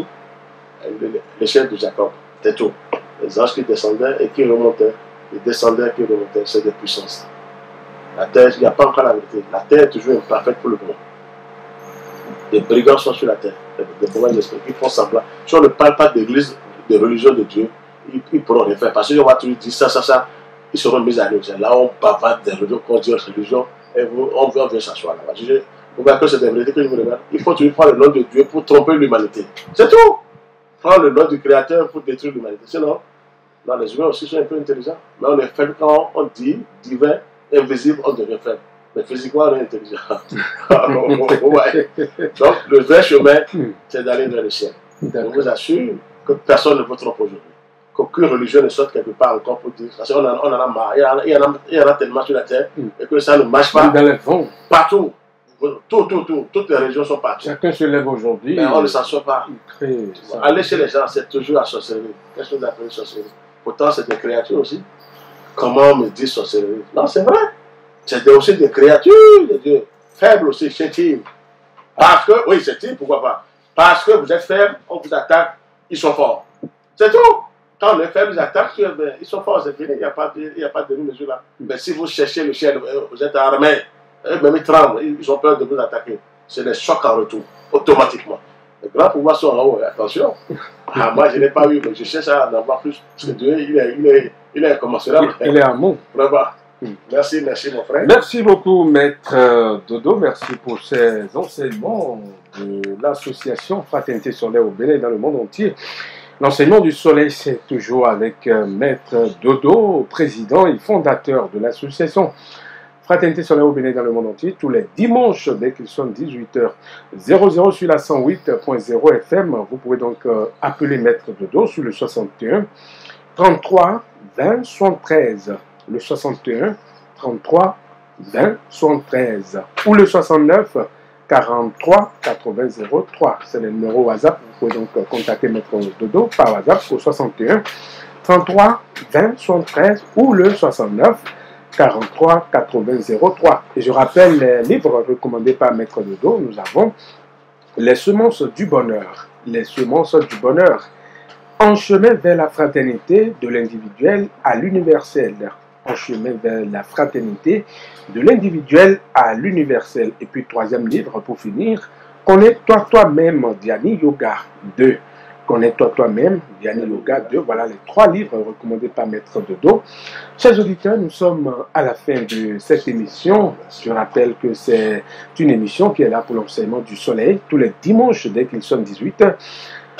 l'échelle de Jacob. C'est tout. Les anges qui descendaient et qui remontaient. Ils descendaient et qui remontaient. C'est des puissances. La terre, il n'y a pas encore la vérité. La terre est toujours imparfaite pour le moment. Les brigands sont sur la terre. Des mauvais esprits qui font semblant. Si on ne parle pas d'église, de religion de Dieu, ils ne pourront rien faire. Parce qu'on va toujours dire ça. Ils seront mis à nous. Là, on bavarde des religions, qu'on dit religion, et on vient s'asseoir là-bas. Vous voyez que c'est des vérités que je vous demande. Il faut toujours prendre le nom de Dieu pour tromper l'humanité. C'est tout. Prendre le nom du Créateur pour détruire l'humanité. Sinon, non, les humains aussi sont un peu intelligents. Mais on est faible quand on dit divin, invisible, on devient faible. Mais physiquement, on est intelligent. Ouais. Donc, le vrai chemin, c'est d'aller vers le ciel. Je vous assure que personne ne peut tromper aujourd'hui. Qu'aucune religion ne sorte quelque part encore pour dire. Parce qu'on en a marre. Il y en a tellement sur la terre et que ça ne marche pas. Dans les fonds. Partout. Toutes les régions sont partout. Chacun se lève aujourd'hui. Mais on ne s'en sort pas. Aller chez les gens, c'est toujours la sorcellerie. Qu'est-ce que vous appelez sorcellerie? Pourtant, c'est des créatures aussi. Comment on me dit sorcellerie? Non, c'est vrai. C'est aussi des créatures, des dieux faibles aussi, chétives. Parce que, oui, chétives, pourquoi pas? Parce que vous êtes faible, on vous attaque, ils sont forts. C'est tout. Quand on est faible, ils attaquent, ils sont forts, c'est fini, il n'y a pas de mesure là. Mais si vous cherchez le ciel, vous êtes armés, même ils tremblent, ils ont peur de vous attaquer. C'est des chocs en retour, automatiquement. Les grands pouvoirs sont en haut, attention. Moi, je n'ai pas eu, mais je cherche à en avoir plus. Parce que Dieu, il est incommensurable. Il est amour. Vraiment. Merci mon frère. Merci beaucoup, Maître Dodo. Merci pour ces enseignements de l'association Fraternité Solaire au Bénin et dans le monde entier. L'enseignement du soleil, c'est toujours avec Maître Dodo, président et fondateur de l'association Fraternité Solaire au Bénin dans le monde entier, tous les dimanches dès qu'il sont 18h00 sur la 108.0 FM. Vous pouvez donc appeler Maître Dodo sur le 61 33 20 73, le 61 33 20 73 ou le 69 43 80 03. C'est le numéro WhatsApp. Vous pouvez donc contacter Maître Dodo par WhatsApp au 61 33 20 73 ou le 69 43 80 03. Et je rappelle les livres recommandés par Maître Dodo. Nous avons Les semences du bonheur. Les semences du bonheur. En chemin vers la fraternité de l'individuel à l'universel. En chemin vers la fraternité de l'individuel à l'universel. Et puis, troisième livre pour finir, Connais-toi toi-même, Dhyani Yoga 2. Connais-toi toi-même, Dhyani Yoga 2. Voilà les trois livres recommandés par Maître Dodo. Chers auditeurs, nous sommes à la fin de cette émission. Je rappelle que c'est une émission qui est là pour l'enseignement du soleil, tous les dimanches dès qu'il sonne 18h.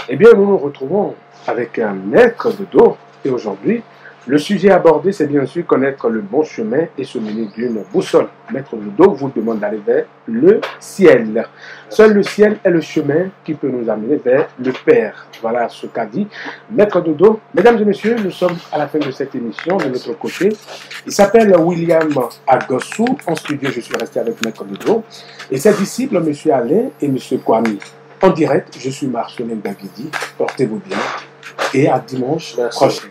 Eh bien, nous nous retrouvons avec un Maître Dodo. Et aujourd'hui, le sujet abordé, c'est bien sûr connaître le bon chemin et se mener d'une boussole. Maître Dodo vous demande d'aller vers le ciel. Seul le ciel est le chemin qui peut nous amener vers le Père. Voilà ce qu'a dit Maître Dodo. Mesdames et messieurs, nous sommes à la fin de cette émission. De notre côté, il s'appelle William Agossou. En studio, je suis resté avec Maître Dodo. Et ses disciples, M. Alain et M. Kwame. En direct, je suis Marcelin Davidi. Portez-vous bien et à dimanche prochain.